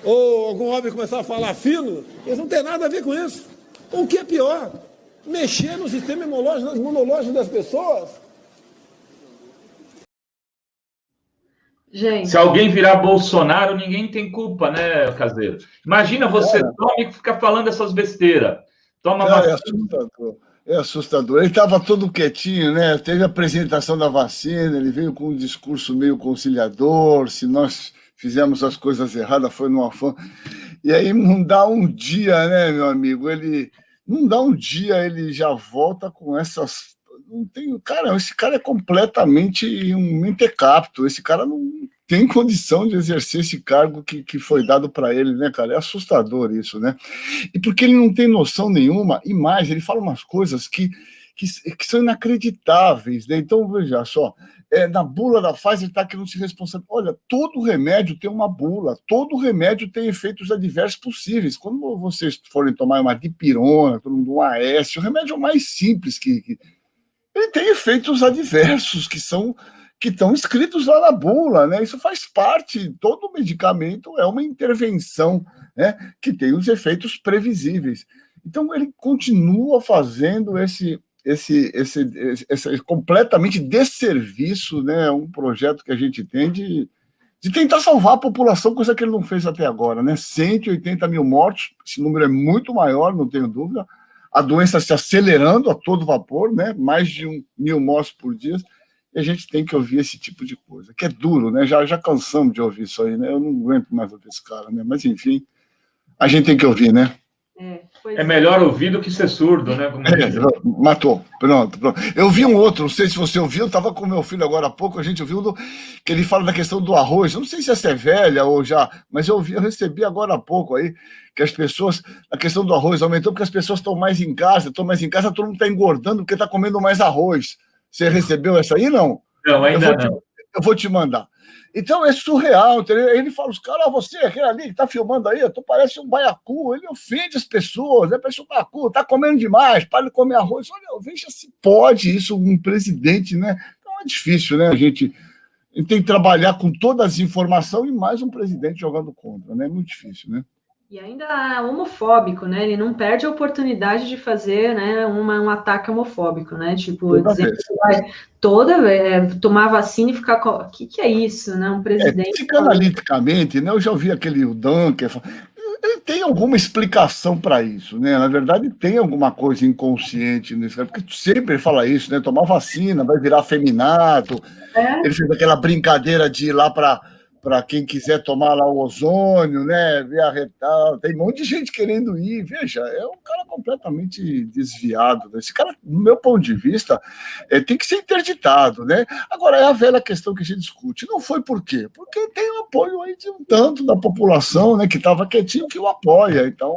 algum homem começar a falar fino, eles não tem nada a ver com isso. O que é pior? Mexer no sistema imunológico das pessoas. Gente. Se alguém virar Bolsonaro, ninguém tem culpa, né, Caseiro? Imagina você toma e fica falando essas besteiras. Toma vacina. É assustador. Ele estava todo quietinho, né? Teve a apresentação da vacina, ele veio com um discurso meio conciliador, se nós fizemos as coisas erradas, foi no afã. E aí não dá um dia, né, meu amigo? Não dá um dia, ele já volta com essas... Não tem, cara, esse cara é completamente um mentecapto. Esse cara não tem condição de exercer esse cargo que foi dado para ele, né, cara? É assustador isso, né? E porque ele não tem noção nenhuma, e mais, ele fala umas coisas que são inacreditáveis, né? Então, veja só, na bula da Pfizer está que não se responsabiliza. Olha, todo remédio tem uma bula, todo remédio tem efeitos adversos possíveis. Quando vocês forem tomar uma dipirona, um AS, o remédio mais simples ele tem efeitos adversos que estão escritos lá na bula, né? Isso faz parte, todo medicamento é uma intervenção, né, que tem os efeitos previsíveis. Então, ele continua fazendo esse completamente desserviço, né, um projeto que a gente tem de tentar salvar a população, coisa que ele não fez até agora, né? 180 mil mortos, esse número é muito maior, não tenho dúvida. A doença se acelerando a todo vapor, né? Mais de 1.000 mortes por dia, e a gente tem que ouvir esse tipo de coisa, que é duro, né? Já cansamos de ouvir isso aí, né? Eu não aguento mais ouvir esse cara, né? Mas, enfim, a gente tem que ouvir, né? É melhor ouvir do que ser surdo, né? Matou. Pronto. Eu vi um outro, não sei se você ouviu, estava com meu filho agora há pouco, a gente ouviu que ele fala da questão do arroz. Eu não sei se essa é velha ou já, mas eu recebi agora há pouco aí, que as pessoas, a questão do arroz aumentou porque as pessoas estão mais em casa, todo mundo está engordando porque está comendo mais arroz. Você recebeu essa aí, não? Não, ainda não. Eu vou te mandar. Então é surreal, entendeu? Ele fala, os caras, você, aquele ali que está filmando aí, tu parece um baiacu, ele ofende as pessoas, parece um baiacu, está comendo demais, para de comer arroz. Olha, veja se pode isso, um presidente, né? Então é difícil, né? A gente tem que trabalhar com todas as informações e mais um presidente jogando contra, né? É muito difícil, né? E ainda homofóbico, né? Ele não perde a oportunidade de fazer, né, um ataque homofóbico, né? Tipo, dizer que vai tomar vacina e ficar... O que é isso, né? Um presidente... Psicanaliticamente, né? Eu já ouvi aquele Dunker... Tem alguma explicação para isso, né? Na verdade, tem alguma coisa inconsciente nisso, porque tu sempre fala isso, né? Tomar vacina, vai virar afeminado. Ele fez aquela brincadeira de ir lá para quem quiser tomar lá o ozônio, né? Ver a retal. Tem um monte de gente querendo ir. Veja, é um cara completamente desviado. Né? Esse cara, no meu ponto de vista, tem que ser interditado, né? Agora, é a velha questão que a gente discute. Não foi por quê? Porque tem o apoio aí de um tanto da população, né? Que estava quietinho, que o apoia. Então,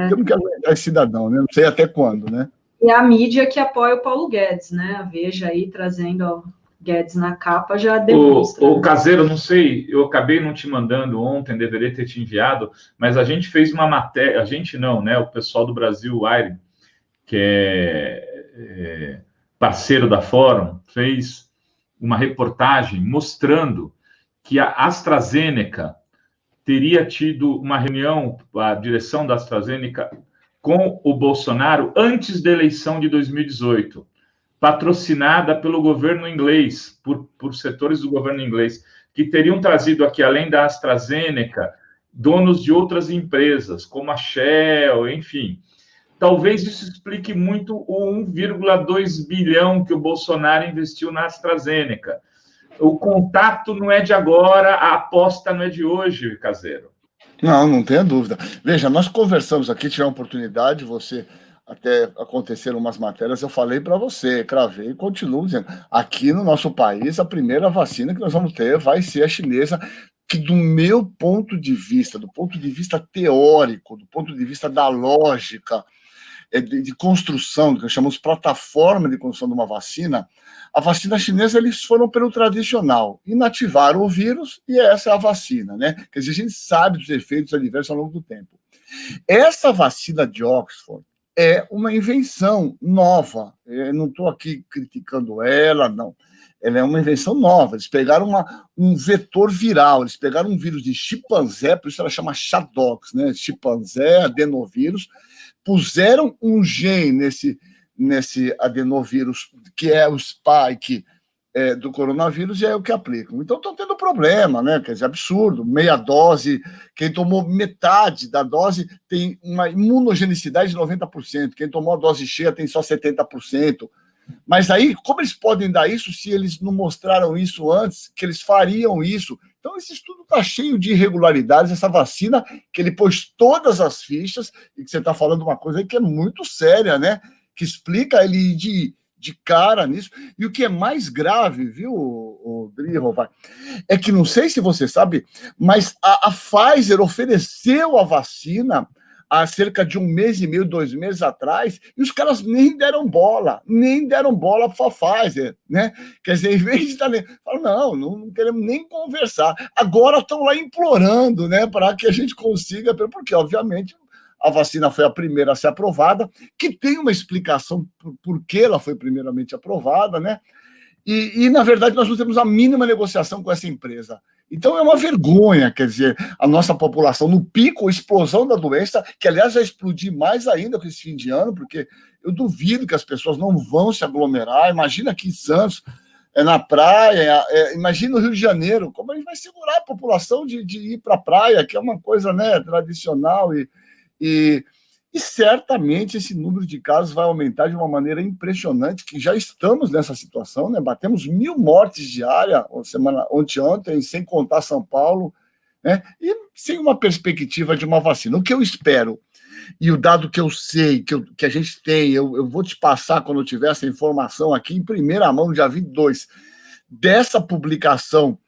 eu não quero aguentar esse cidadão, né? Não sei até quando, né? E a mídia que apoia o Paulo Guedes, né? A Veja aí trazendo... Guedes na capa já demonstra. O Caseiro, não sei, eu acabei não te mandando ontem, deveria ter te enviado, mas a gente fez uma matéria, a gente não, né? O pessoal do Brasil Wire, que é parceiro da Fórum, fez uma reportagem mostrando que a AstraZeneca teria tido uma reunião, a direção da AstraZeneca, com o Bolsonaro antes da eleição de 2018. Patrocinada pelo governo inglês, por setores do governo inglês, que teriam trazido aqui, além da AstraZeneca, donos de outras empresas, como a Shell, enfim. Talvez isso explique muito o 1,2 bilhão que o Bolsonaro investiu na AstraZeneca. O contato não é de agora, a aposta não é de hoje, Caseiro. Não tenha dúvida. Veja, nós conversamos aqui, tive a oportunidade, você... Até aconteceram umas matérias, eu falei para você, cravei e continuo dizendo, aqui no nosso país, a primeira vacina que nós vamos ter vai ser a chinesa, que do meu ponto de vista, do ponto de vista teórico, do ponto de vista da lógica, de construção, que nós chamamos plataforma de construção de uma vacina, a vacina chinesa, eles foram pelo tradicional, inativaram o vírus e essa é a vacina, né? Quer dizer, a gente sabe dos efeitos adversos ao longo do tempo. Essa vacina de Oxford é uma invenção nova. Eu não estou aqui criticando ela, não. Ela é uma invenção nova. Eles pegaram um vetor viral, eles pegaram um vírus de chimpanzé, por isso ela chama Chadox, né? Chimpanzé, adenovírus, puseram um gene nesse adenovírus, que é o spike do coronavírus, e é o que aplicam. Então, estão tendo problema, né? Quer dizer, absurdo. Meia dose, quem tomou metade da dose tem uma imunogenicidade de 90%, quem tomou a dose cheia tem só 70%. Mas aí, como eles podem dar isso se eles não mostraram isso antes, que eles fariam isso? Então, esse estudo está cheio de irregularidades, essa vacina, que ele pôs todas as fichas, e que você está falando uma coisa aí que é muito séria, né? Que explica ele de cara nisso. E o que é mais grave, viu, o Driho, é que, não sei se você sabe, mas a Pfizer ofereceu a vacina há cerca de 1 mês e meio, 2 meses atrás, e os caras nem deram bola para a Pfizer, né? Quer dizer, em vez de estar... Falam, não queremos nem conversar. Agora estão lá implorando, né, para que a gente consiga, porque, obviamente, a vacina foi a primeira a ser aprovada, que tem uma explicação por que ela foi primeiramente aprovada, né? E, na verdade, nós não temos a mínima negociação com essa empresa. Então, é uma vergonha, quer dizer, a nossa população, no pico, a explosão da doença, que, aliás, vai explodir mais ainda com esse fim de ano, porque eu duvido que as pessoas não vão se aglomerar. Imagina aqui em Santos, na praia, imagina no Rio de Janeiro, como a gente vai segurar a população de ir para a praia, que é uma coisa, né, tradicional e certamente esse número de casos vai aumentar de uma maneira impressionante, que já estamos nessa situação, né? Batemos 1.000 mortes diárias ontem, sem contar São Paulo, né? E sem uma perspectiva de uma vacina. O que eu espero e o dado que eu sei, que a gente tem, eu vou te passar quando eu tiver essa informação aqui em primeira mão, no dia 22, dessa publicação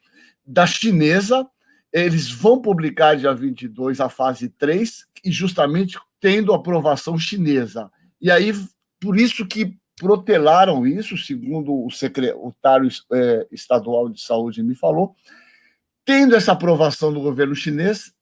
da chinesa. Eles vão publicar dia 22 a fase 3, e justamente tendo aprovação chinesa. E aí, por isso que protelaram isso, segundo o secretário estadual de saúde me falou, tendo essa aprovação do governo chinês,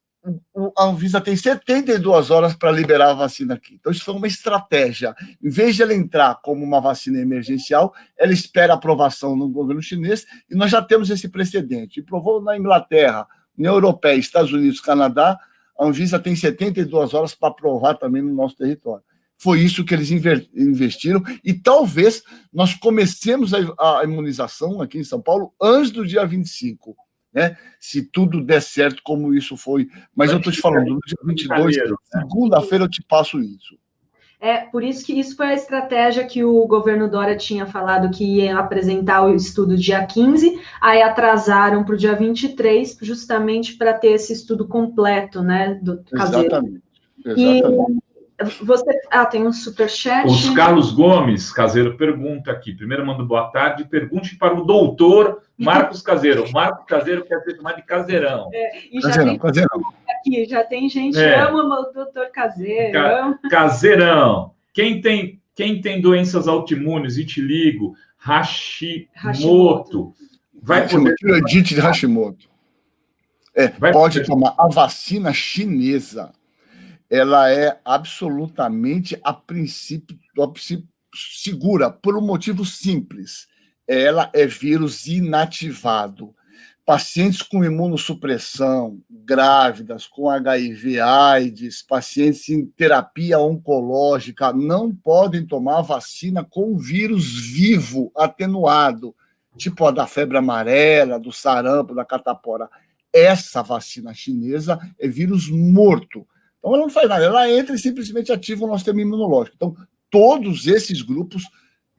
a Anvisa tem 72 horas para liberar a vacina aqui. Então, isso foi uma estratégia. Em vez de ela entrar como uma vacina emergencial, ela espera a aprovação no governo chinês, e nós já temos esse precedente. E provou na Inglaterra, União Europeia, Estados Unidos, Canadá, a Anvisa tem 72 horas para aprovar também no nosso território. Foi isso que eles investiram, e talvez nós comecemos a imunização aqui em São Paulo antes do dia 25, né? Se tudo der certo, como isso foi. Mas eu estou te falando, no dia 22, segunda-feira, eu te passo isso. Por isso que isso foi a estratégia que o governo Dória tinha falado que ia apresentar o estudo dia 15, aí atrasaram para o dia 23, justamente para ter esse estudo completo, né, do caseiro. Exatamente. Tem um superchat. Os Carlos Gomes, Caseiro, pergunta aqui. Primeiro manda boa tarde. Pergunte para o doutor Marcos Caseiro. O Marcos Caseiro quer ser chamado de Caseirão. E já tem gente que ama o doutor Caseiro. Caseirão. Quem tem doenças autoimunes, vitiligo, Hashimoto, vai poder... Tireoidite de Hashimoto. Pode tomar a vacina chinesa. Ela é absolutamente, a princípio, segura, por um motivo simples. Ela é vírus inativado. Pacientes com imunossupressão, grávidas, com HIV/AIDS, pacientes em terapia oncológica, não podem tomar vacina com vírus vivo, atenuado, tipo a da febre amarela, do sarampo, da catapora. Essa vacina chinesa é vírus morto. Então, ela não faz nada, ela entra e simplesmente ativa o nosso sistema imunológico. Então, todos esses grupos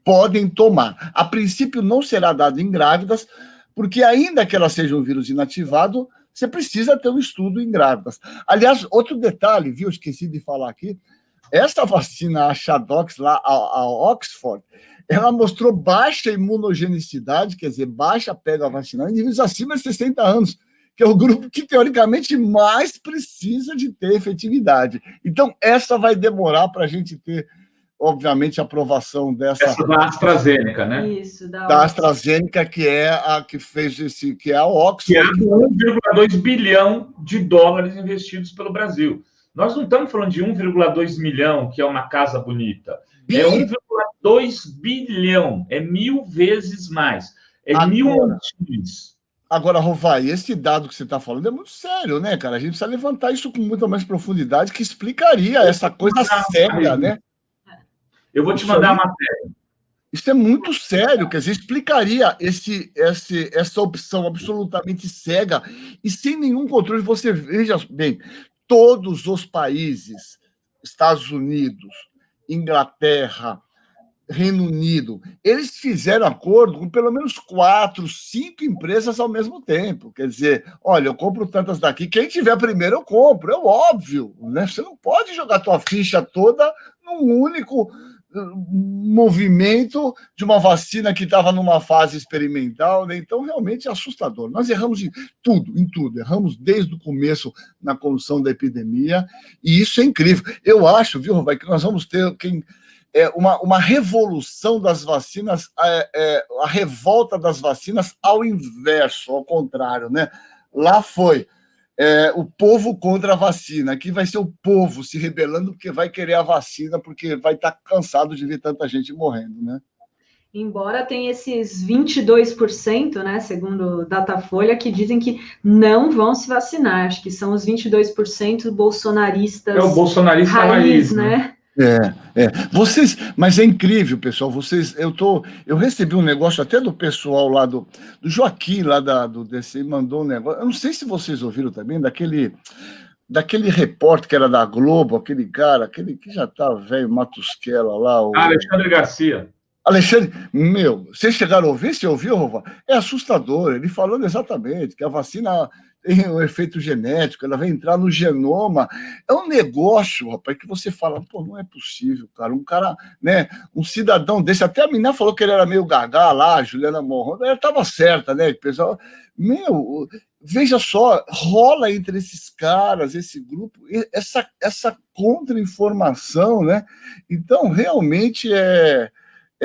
podem tomar. A princípio, não será dado em grávidas, porque ainda que ela seja um vírus inativado, você precisa ter um estudo em grávidas. Aliás, outro detalhe, viu, esqueci de falar aqui, essa vacina, a Shadox, lá, a Oxford, ela mostrou baixa imunogenicidade, quer dizer, baixa pega vacinal em indivíduos acima de 60 anos, que é o grupo que, teoricamente, mais precisa de ter efetividade. Então, essa vai demorar para a gente ter, obviamente, a aprovação dessa... Essa da AstraZeneca, né? Isso, da AstraZeneca, que é a que fez esse... que é a Oxford. Que é 1,2 bilhão de dólares investidos pelo Brasil. Nós não estamos falando de 1,2 milhão, que é uma casa bonita. É 1,2 bilhão. É 1000 vezes mais. É 1000 milhões. Agora, Rovai, esse dado que você está falando é muito sério, né, cara? A gente precisa levantar isso com muita mais profundidade, que explicaria essa coisa cega, né? Eu vou te mandar a matéria. Isso é muito sério, quer dizer, explicaria essa opção absolutamente cega e sem nenhum controle. Você veja bem, todos os países, Estados Unidos, Inglaterra, Reino Unido, eles fizeram acordo com pelo menos 4, 5 empresas ao mesmo tempo. Quer dizer, olha, eu compro tantas daqui, quem tiver primeiro eu compro, é óbvio, né? Você não pode jogar tua ficha toda num único movimento de uma vacina que estava numa fase experimental, né? Então, realmente é assustador. Nós erramos em tudo. Erramos desde o começo na condução da epidemia, e isso é incrível. Eu acho, viu, Rovai, que nós vamos ter uma revolução das vacinas, a revolta das vacinas ao inverso, ao contrário, né? Lá foi o povo contra a vacina, aqui vai ser o povo se rebelando porque vai querer a vacina, porque vai estar cansado de ver tanta gente morrendo, né? Embora tenha esses 22%, né, segundo o Datafolha, que dizem que não vão se vacinar. Acho que são os 22% bolsonaristas. É o bolsonarista raiz, né? Mas é incrível, pessoal. Eu recebi um negócio até do pessoal lá do Joaquim, lá do DC, mandou um negócio. Eu não sei se vocês ouviram também, daquele repórter que era da Globo, aquele cara, aquele que já tá velho, Matusquela lá. Alexandre Garcia. Alexandre, vocês chegaram a ouvir? Você ouviu, Rova? É assustador, ele falando exatamente que a vacina tem um efeito genético, ela vai entrar no genoma. É um negócio, rapaz, que você fala, pô, não é possível, cara. Um cara, né, um cidadão desse, até a menina falou que ele era meio gaga lá, a Juliana Morron, ela estava certa, né? O pessoal, veja só, rola entre esses caras, esse grupo, essa contra-informação, né? Então, realmente é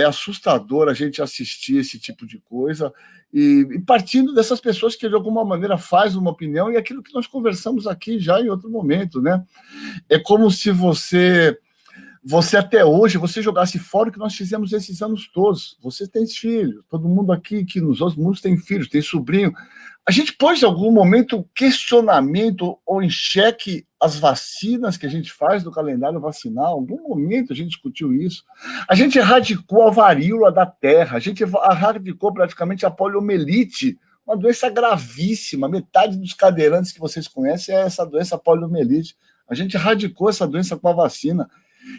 assustador a gente assistir esse tipo de coisa e partindo dessas pessoas que de alguma maneira faz uma opinião e aquilo que nós conversamos aqui já em outro momento, né? É como se você até hoje, você jogasse fora o que nós fizemos esses anos todos. Você tem filhos, todo mundo aqui que nos outros mundos tem filhos, tem sobrinho. A gente pôs em algum momento questionamento ou em xeque as vacinas que a gente faz do calendário vacinal? Em algum momento a gente discutiu isso. A gente erradicou a varíola da terra, a gente erradicou praticamente a poliomielite, uma doença gravíssima. Metade dos cadeirantes que vocês conhecem é essa doença poliomielite. A gente erradicou essa doença com a vacina.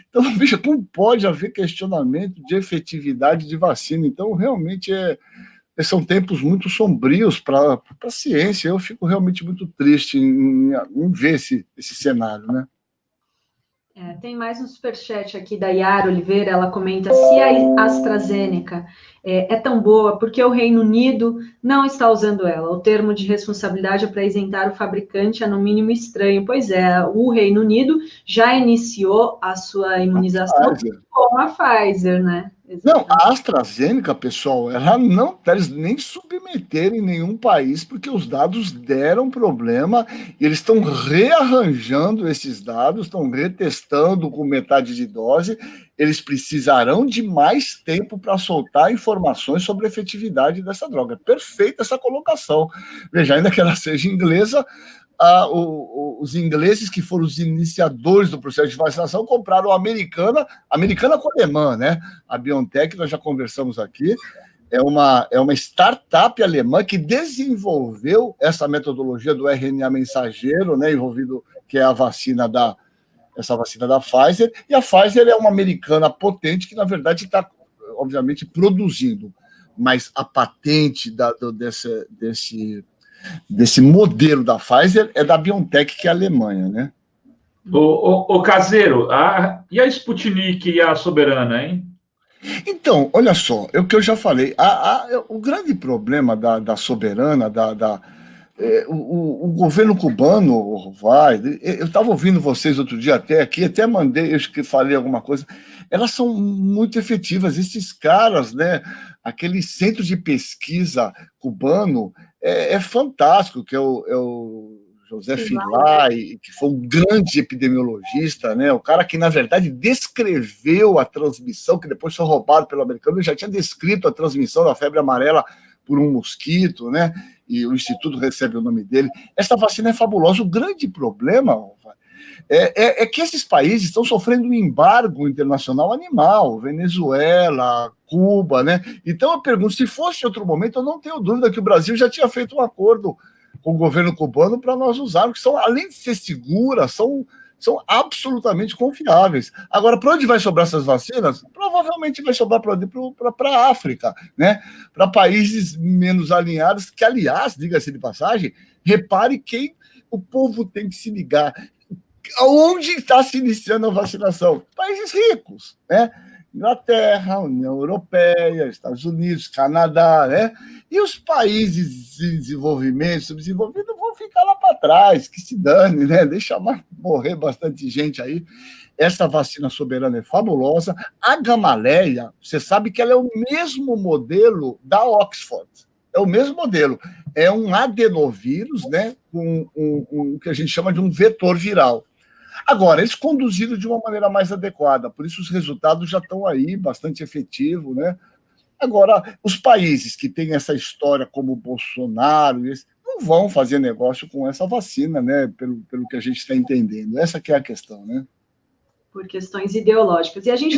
Então, veja, como pode haver questionamento de efetividade de vacina? Então, realmente são tempos muito sombrios para a ciência. Eu fico realmente muito triste em ver esse cenário, né? Tem mais um superchat aqui da Yara Oliveira, ela comenta, se a AstraZeneca é tão boa, porque o Reino Unido não está usando ela? O termo de responsabilidade para isentar o fabricante é no mínimo estranho. Pois é, o Reino Unido já iniciou a sua imunização com a Pfizer, né? Não, a AstraZeneca, pessoal, eles nem submeteram em nenhum país, porque os dados deram problema, e eles estão rearranjando esses dados, estão retestando com metade de dose, eles precisarão de mais tempo para soltar informações sobre a efetividade dessa droga. Perfeita essa colocação. Veja, ainda que ela seja inglesa, os ingleses, que foram os iniciadores do processo de vacinação, compraram a americana com alemã, né? A BioNTech, nós já conversamos aqui, é uma startup alemã que desenvolveu essa metodologia do RNA mensageiro, né, envolvido, que é essa vacina da Pfizer, e a Pfizer é uma americana potente que, na verdade, está, obviamente, produzindo, mas a patente desse modelo da Pfizer é da BioNTech, que é a Alemanha, né? O Caseiro, e a Sputnik e a Soberana, hein? Então, olha só, é o que eu já falei, o grande problema da Soberana, o governo cubano eu estava ouvindo vocês outro dia até mandei, eu que falei alguma coisa, elas são muito efetivas, esses caras, né, aquele centro de pesquisa cubano é fantástico, que é o José Filai, que foi um grande epidemiologista, né, o cara que, na verdade, descreveu a transmissão, que depois foi roubado pelo americano, ele já tinha descrito a transmissão da febre amarela por um mosquito, né, e o Instituto recebe o nome dele. Essa vacina é fabulosa. O grande problema é que esses países estão sofrendo um embargo internacional animal, Venezuela, Cuba, né? Então eu pergunto, se fosse outro momento, eu não tenho dúvida que o Brasil já tinha feito um acordo com o governo cubano para nós usarmos, que são, além de ser seguras, são absolutamente confiáveis. Agora, para onde vai sobrar essas vacinas? Provavelmente vai sobrar para a África, né? Para países menos alinhados, que, aliás, diga-se de passagem, repare quem o povo tem que se ligar. Onde está se iniciando a vacinação? Países ricos, né? Inglaterra, União Europeia, Estados Unidos, Canadá, né? E os países em desenvolvimento, subdesenvolvidos, vão ficar lá para trás, que se dane, né? Deixa morrer bastante gente aí. Essa vacina Soberana é fabulosa. A Gamaleya, você sabe que ela é o mesmo modelo da Oxford. É o mesmo modelo. É um adenovírus, né? Com o que a gente chama de um vetor viral. Agora, eles conduziram de uma maneira mais adequada, por isso os resultados já estão aí, bastante efetivos, né? Agora, os países que têm essa história como o Bolsonaro, não vão fazer negócio com essa vacina, né? Pelo que a gente está entendendo. Essa que é a questão, né? Por questões ideológicas. E a gente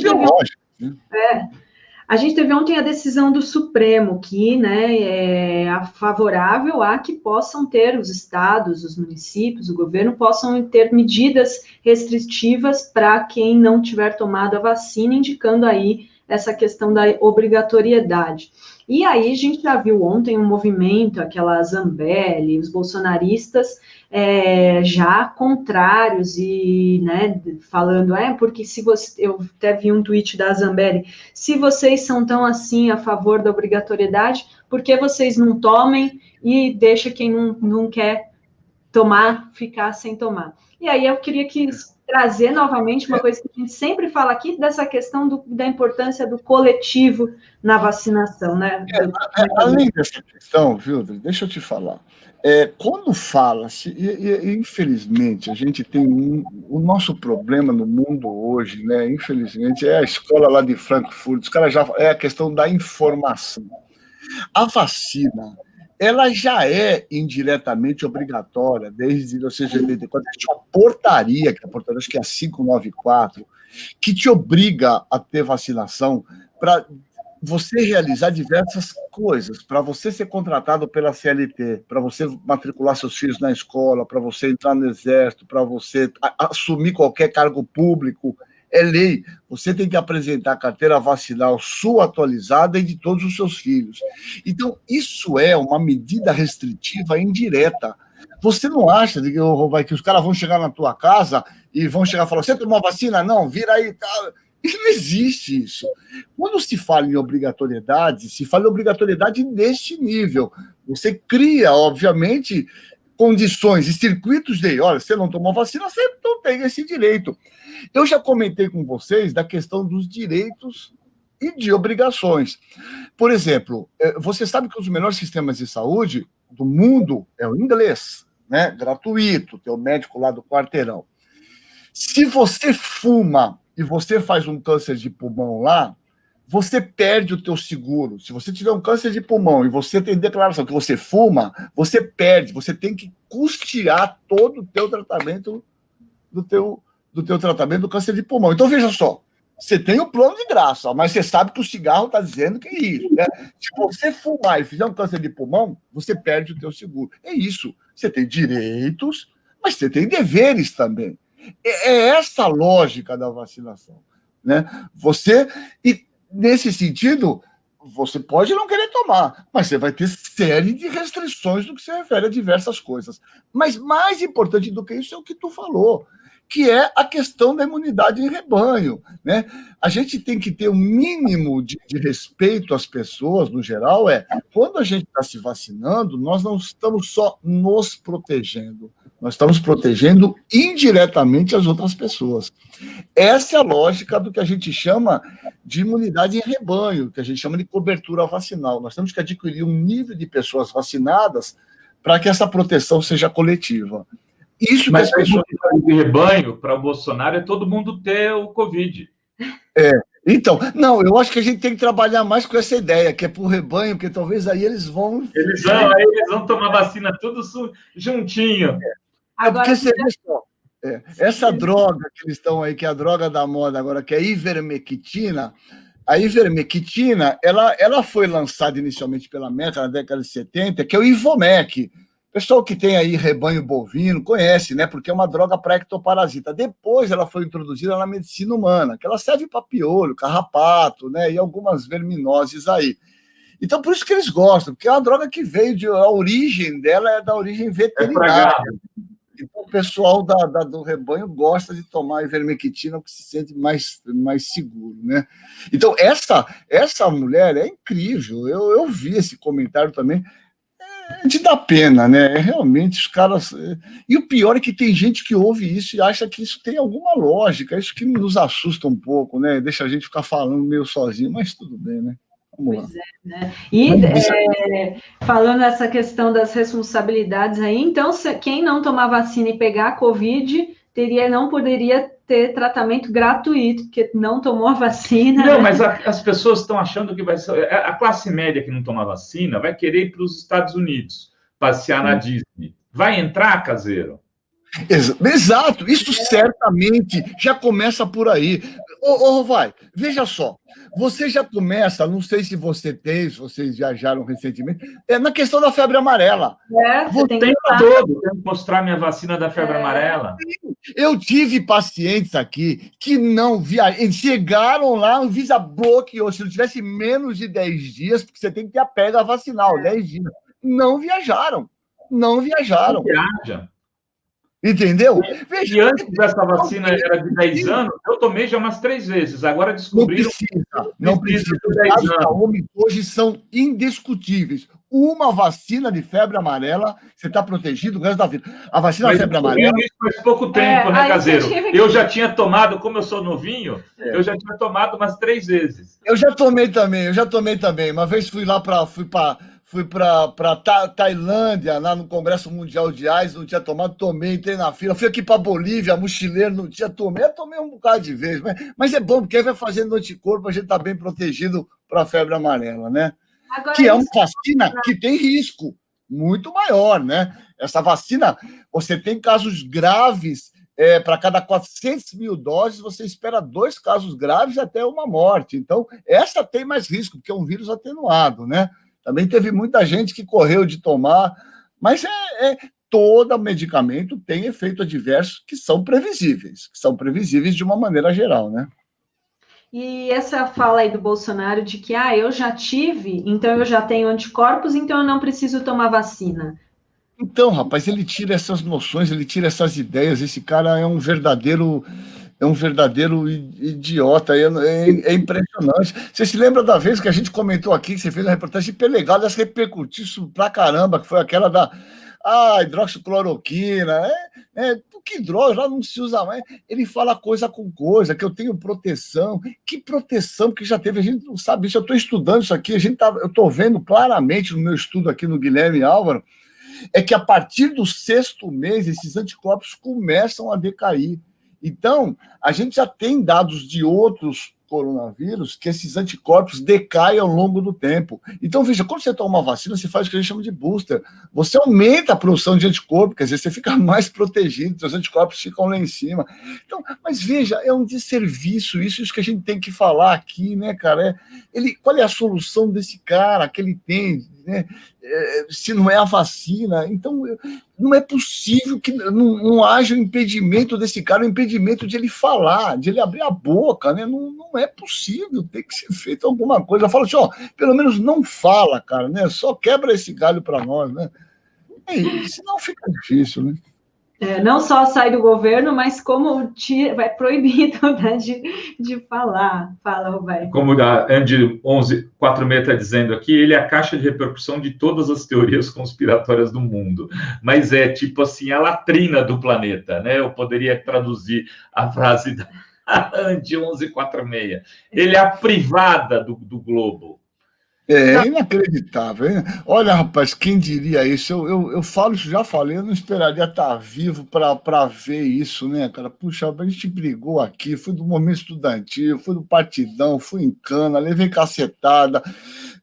A gente teve ontem a decisão do Supremo, que, né, é favorável a que possam ter os estados, os municípios, o governo, possam ter medidas restritivas para quem não tiver tomado a vacina, indicando aí essa questão da obrigatoriedade. E aí a gente já viu ontem um movimento, aquela Zambelli, os bolsonaristas já contrários e, né, falando, porque se você, eu até vi um tweet da Zambelli, se vocês são tão assim a favor da obrigatoriedade, por que vocês não tomem e deixa quem não quer tomar, ficar sem tomar? E aí eu queria trazer novamente uma coisa que a gente sempre fala aqui, dessa questão da importância do coletivo na vacinação, né? Além dessa questão, viu, deixa eu te falar. Quando fala-se, e infelizmente a gente tem o nosso problema no mundo hoje, né? Infelizmente, é a escola lá de Frankfurt, os caras já é a questão da informação. A vacina, ela já é indiretamente obrigatória desde 1984. Existe uma portaria, que é a portaria, acho que é a 594, que te obriga a ter vacinação para você realizar diversas coisas, para você ser contratado pela CLT, para você matricular seus filhos na escola, para você entrar no exército, para você assumir qualquer cargo público. É lei. Você tem que apresentar a carteira vacinal sua atualizada e de todos os seus filhos. Então, isso é uma medida restritiva indireta. Você não acha que os caras vão chegar na tua casa e vão chegar e falar, você tomou vacina? Não, vira aí. Isso não existe isso. Quando se fala em obrigatoriedade, se fala em obrigatoriedade deste nível. Você cria, obviamente, condições e circuitos de, olha, você não tomou vacina, você não tem esse direito. Eu já comentei com vocês da questão dos direitos e de obrigações. Por exemplo, você sabe que os melhores sistemas de saúde do mundo é o inglês, né? Gratuito, tem o médico lá do quarteirão. Se você fuma e você faz um câncer de pulmão lá, você perde o teu seguro. Se você tiver um câncer de pulmão e você tem declaração que você fuma, você perde. Você tem que custear todo o teu tratamento do teu tratamento do câncer de pulmão. Então, veja só, você tem o plano de graça, mas você sabe que o cigarro está dizendo que é isso, né? Se você fumar e fizer um câncer de pulmão, você perde o teu seguro. É isso. Você tem direitos, mas você tem deveres também. É essa a lógica da vacinação, né? E nesse sentido, você pode não querer tomar, mas você vai ter série de restrições no que se refere a diversas coisas. Mas mais importante do que isso é o que tu falou, que é a questão da imunidade em rebanho, né? A gente tem que ter um mínimo de respeito às pessoas, no geral, quando a gente está se vacinando, nós não estamos só nos protegendo, nós estamos protegendo indiretamente as outras pessoas. Essa é a lógica do que a gente chama de imunidade em rebanho, que a gente chama de cobertura vacinal. Nós temos que adquirir um nível de pessoas vacinadas para que essa proteção seja coletiva. Isso. Mas que as pessoas de rebanho para o Bolsonaro é todo mundo ter o Covid. Então, não, eu acho que a gente tem que trabalhar mais com essa ideia, que é para o rebanho, porque talvez aí eles vão tomar vacina tudo juntinho. Porque você vê só, essa droga que eles estão aí, que é a droga da moda agora, que é a ivermectina, ela foi lançada inicialmente pela Merck na década de 70, que é o Ivomec. O pessoal que tem aí rebanho bovino conhece, né? Porque é uma droga para ectoparasita. Depois ela foi introduzida na medicina humana, que ela serve para piolho, carrapato, né? E algumas verminoses aí. Então, por isso que eles gostam, porque é uma droga que veio a origem dela é da origem veterinária. Então, o pessoal do rebanho gosta de tomar ivermectina porque se sente mais seguro, né? Então, essa mulher é incrível. Eu vi esse comentário também. De dar pena, né? Realmente os caras. E o pior é que tem gente que ouve isso e acha que isso tem alguma lógica. Isso que nos assusta um pouco, né? Deixa a gente ficar falando meio sozinho, mas tudo bem, né? Vamos lá. Pois é, né? E falando nessa questão das responsabilidades aí, então, quem não tomar vacina e pegar a Covid não poderia ter tratamento gratuito, porque não tomou a vacina. Não, mas as pessoas estão achando que vai ser... A classe média que não toma vacina vai querer ir para os Estados Unidos, passear na Disney. Vai entrar, caseiro? Exato, isso certamente já começa por aí. Vai, veja só, você já começa, não sei se vocês viajaram recentemente, na questão da febre amarela. Você tem que todo, tenho que mostrar minha vacina da febre amarela. Eu tive pacientes aqui que não viajaram, chegaram lá, o Visa bloqueou, se não tivesse menos de 10 dias, porque você tem que ter a pega vacinal, 10 dias. Não viajaram. Não viaja. Entendeu? Veja, e antes dessa vacina era de 10 anos, eu tomei já umas 3 vezes. Agora descobriram... Não precisa. Os dados da OMS hoje são indiscutíveis. Uma vacina de febre amarela, você está protegido o resto da vida. A vacina da febre amarela... Isso faz pouco tempo, né, Caseiro? Eu já tinha tomado, como eu sou novinho, eu já tinha tomado umas 3 vezes. Eu já tomei também. Uma vez fui para Tailândia, lá no Congresso Mundial de AIDS, não tinha tomado, tomei, entrei na fila. Fui aqui para Bolívia, mochileiro, não tinha tomei. Eu tomei um bocado de vez, mas é bom, porque aí vai fazendo anticorpo, a gente está bem protegido para a febre amarela, né? Agora, que é uma vacina que tem risco muito maior, né? Essa vacina, você tem casos graves, para cada 400 mil doses, você espera 2 casos graves até uma morte. Então, essa tem mais risco, porque é um vírus atenuado, né? Também teve muita gente que correu de tomar, mas todo medicamento tem efeito adverso que são previsíveis de uma maneira geral, né? E essa fala aí do Bolsonaro de que eu já tive, então eu já tenho anticorpos, então eu não preciso tomar vacina. Então, rapaz, ele tira essas noções, ele tira essas ideias, esse cara é um verdadeiro idiota, é impressionante. Você se lembra da vez que a gente comentou aqui, que você fez a reportagem de Pelegado, essa repercutiu isso pra caramba, que foi aquela da hidroxicloroquina, que droga, já não se usa mais. Ele fala coisa com coisa, que eu tenho proteção. Que proteção que já teve? A gente não sabe isso. Eu estou estudando isso aqui, eu estou vendo claramente no meu estudo aqui no Guilherme Álvaro, é que a partir do 6º mês, esses anticorpos começam a decair. Então, a gente já tem dados de outros coronavírus que esses anticorpos decaem ao longo do tempo. Então, veja, quando você toma uma vacina, você faz o que a gente chama de booster. Você aumenta a produção de anticorpo, quer dizer, você fica mais protegido, seus anticorpos ficam lá em cima. Então, mas veja, é um desserviço, isso que a gente tem que falar aqui, né, cara? Qual é a solução desse cara que ele tem, né? Se não é a vacina, então não é possível que não haja um impedimento desse cara, um impedimento de ele falar, de ele abrir a boca, né? Não é possível, tem que ser feito alguma coisa. Fala assim, pelo menos não fala, cara, né? Só quebra esse galho para nós, né? Senão fica difícil, né? Não só sai do governo, mas como vai proibido, né, de falar. Fala, Roberto. Como a Andy 1146 está dizendo aqui, ele é a caixa de repercussão de todas as teorias conspiratórias do mundo. Mas é tipo assim, a latrina do planeta, né? Eu poderia traduzir a frase da Andy 1146. Ele é a privada do globo. É inacreditável, hein? Olha, rapaz, quem diria isso? Eu falo isso, já falei, eu não esperaria estar vivo para ver isso, né, cara? Puxa, a gente brigou aqui, fui do movimento estudantil, fui do partidão, fui em cana, levei cacetada,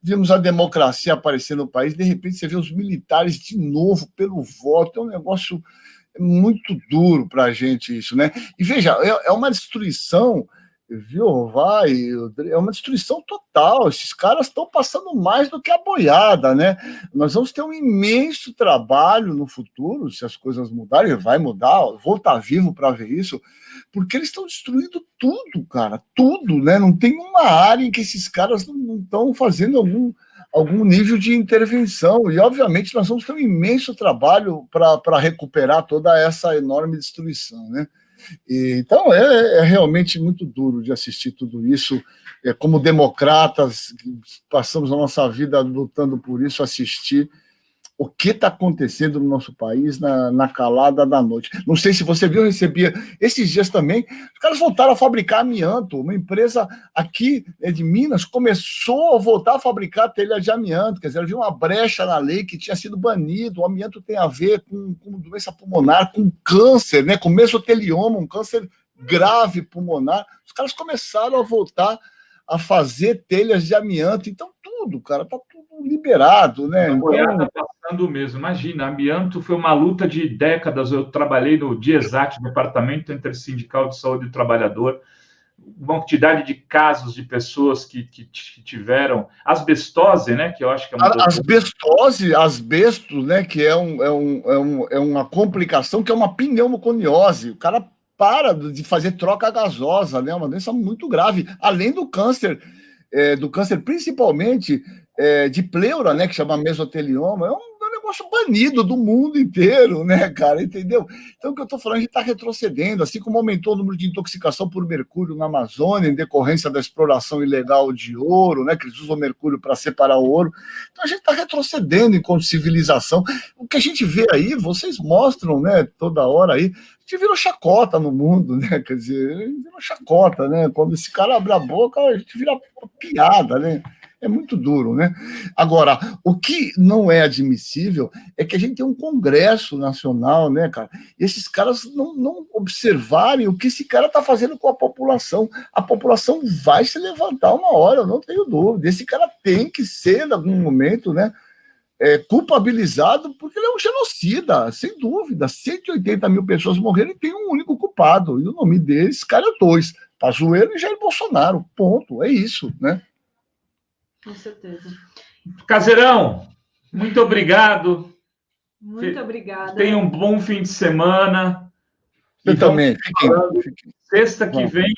vimos a democracia aparecer no país, de repente você vê os militares de novo pelo voto, é um negócio muito duro para a gente isso, né? E veja, é uma destruição... Viu, é uma destruição total. Esses caras estão passando mais do que a boiada, né? Nós vamos ter um imenso trabalho no futuro, se as coisas mudarem, vai mudar, vou estar vivo para ver isso, porque eles estão destruindo tudo, cara, tudo, né? Não tem uma área em que esses caras não estão fazendo algum nível de intervenção, e obviamente nós vamos ter um imenso trabalho para recuperar toda essa enorme destruição, né? Então, é realmente muito duro de assistir tudo isso. Como democratas, passamos a nossa vida lutando por isso, assistir o que está acontecendo no nosso país na calada da noite. Não sei se você viu, eu recebia esses dias também, os caras voltaram a fabricar amianto. Uma empresa aqui de Minas começou a voltar a fabricar telha de amianto, quer dizer, havia uma brecha na lei que tinha sido banido. O amianto tem a ver com doença pulmonar, com câncer, né, com mesotelioma, um câncer grave pulmonar. Os caras começaram a voltar a fazer telhas de amianto. Então, tudo, cara, tá tudo liberado, né? Então, está passando mesmo. Imagina, amianto foi uma luta de décadas. Eu trabalhei no DIESAT, Departamento Intersindical de Saúde do Trabalhador, uma quantidade de casos de pessoas que tiveram asbestose, né? Que eu acho que é uma asbestose, asbesto, né? Que é uma complicação, que é uma pneumoconiose. O cara para de fazer troca gasosa, né? Uma doença muito grave, além do câncer principalmente de pleura, né? Que chama mesotelioma. É um negócio banido do mundo inteiro, né, cara? Entendeu? Então, o que eu estou falando, a gente está retrocedendo, assim como aumentou o número de intoxicação por mercúrio na Amazônia, em decorrência da exploração ilegal de ouro, né? Que eles usam mercúrio para separar o ouro. Então, a gente está retrocedendo enquanto civilização. O que a gente vê aí, vocês mostram, né, toda hora aí, a gente virou chacota no mundo, né? Quer dizer, virou chacota, né? Quando esse cara abre a boca, a gente vira piada, né? É muito duro, né? Agora, o que não é admissível é que a gente tem um Congresso Nacional, né, cara? E esses caras não observarem o que esse cara está fazendo com a população. A população vai se levantar uma hora, eu não tenho dúvida. Esse cara tem que ser, em algum momento, né, culpabilizado, porque ele é um genocida, sem dúvida. 180 mil pessoas morreram e tem um único culpado. E o nome desse cara é dois: Pazuello e Jair Bolsonaro. Ponto. É isso, né? Com certeza. Caseirão, muito obrigado. Muito obrigada. Tenha um bom fim de semana. Eu também. Sexta que vem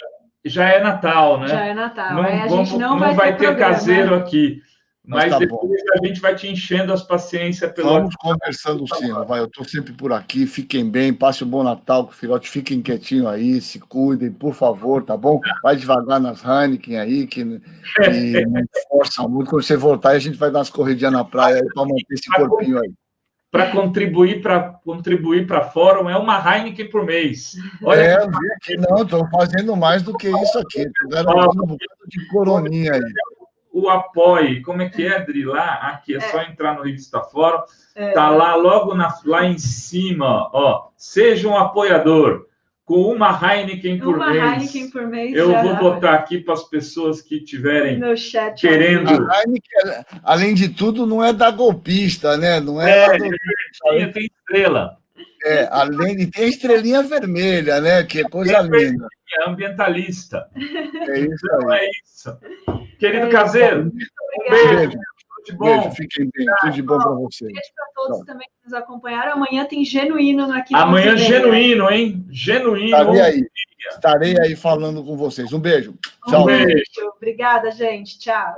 já é Natal, né? Já é Natal. Não, a gente não vai ter programa, caseiro aqui. Mas tá depois a gente vai te enchendo as paciências pelo Vamos conversando sim, vai. Eu estou sempre por aqui. Fiquem bem, passe um bom Natal com o filhote, fiquem quietinho aí, se cuidem, por favor, tá bom? Vai devagar nas Heineken aí, que não força muito. Quando você voltar, a gente vai dar umas corridinhas na praia para manter esse corpinho aí. Para contribuir para fórum, é uma Heineken por mês. Olha não, estou fazendo mais do que isso aqui. Estou garantindo um bocado de coroninha aí. O apoie, como é que é, Adri? Lá, aqui, é só entrar no Revista Fórum, tá lá logo lá em cima, ó, seja um apoiador, com uma Heineken por mês. Uma Heineken por mês. Eu vou botar aqui para as pessoas que tiverem querendo. A Heineken, além de tudo, não é da golpista, né? Não é tem estrela. Tem a estrelinha vermelha, né? Que é coisa linda. É ambientalista. É isso aí. Então é isso. Querido caseiro, um beijo. Tudo de bom. Beijo, fiquem bem. Tudo de bom para vocês. Beijo para todos também que nos acompanharam. Amanhã tem Genuíno aqui. Amanhã Genuíno, hein? Genuíno. Estarei aí falando com vocês. Um beijo. Tchau. Um beijo. Obrigada, gente. Tchau.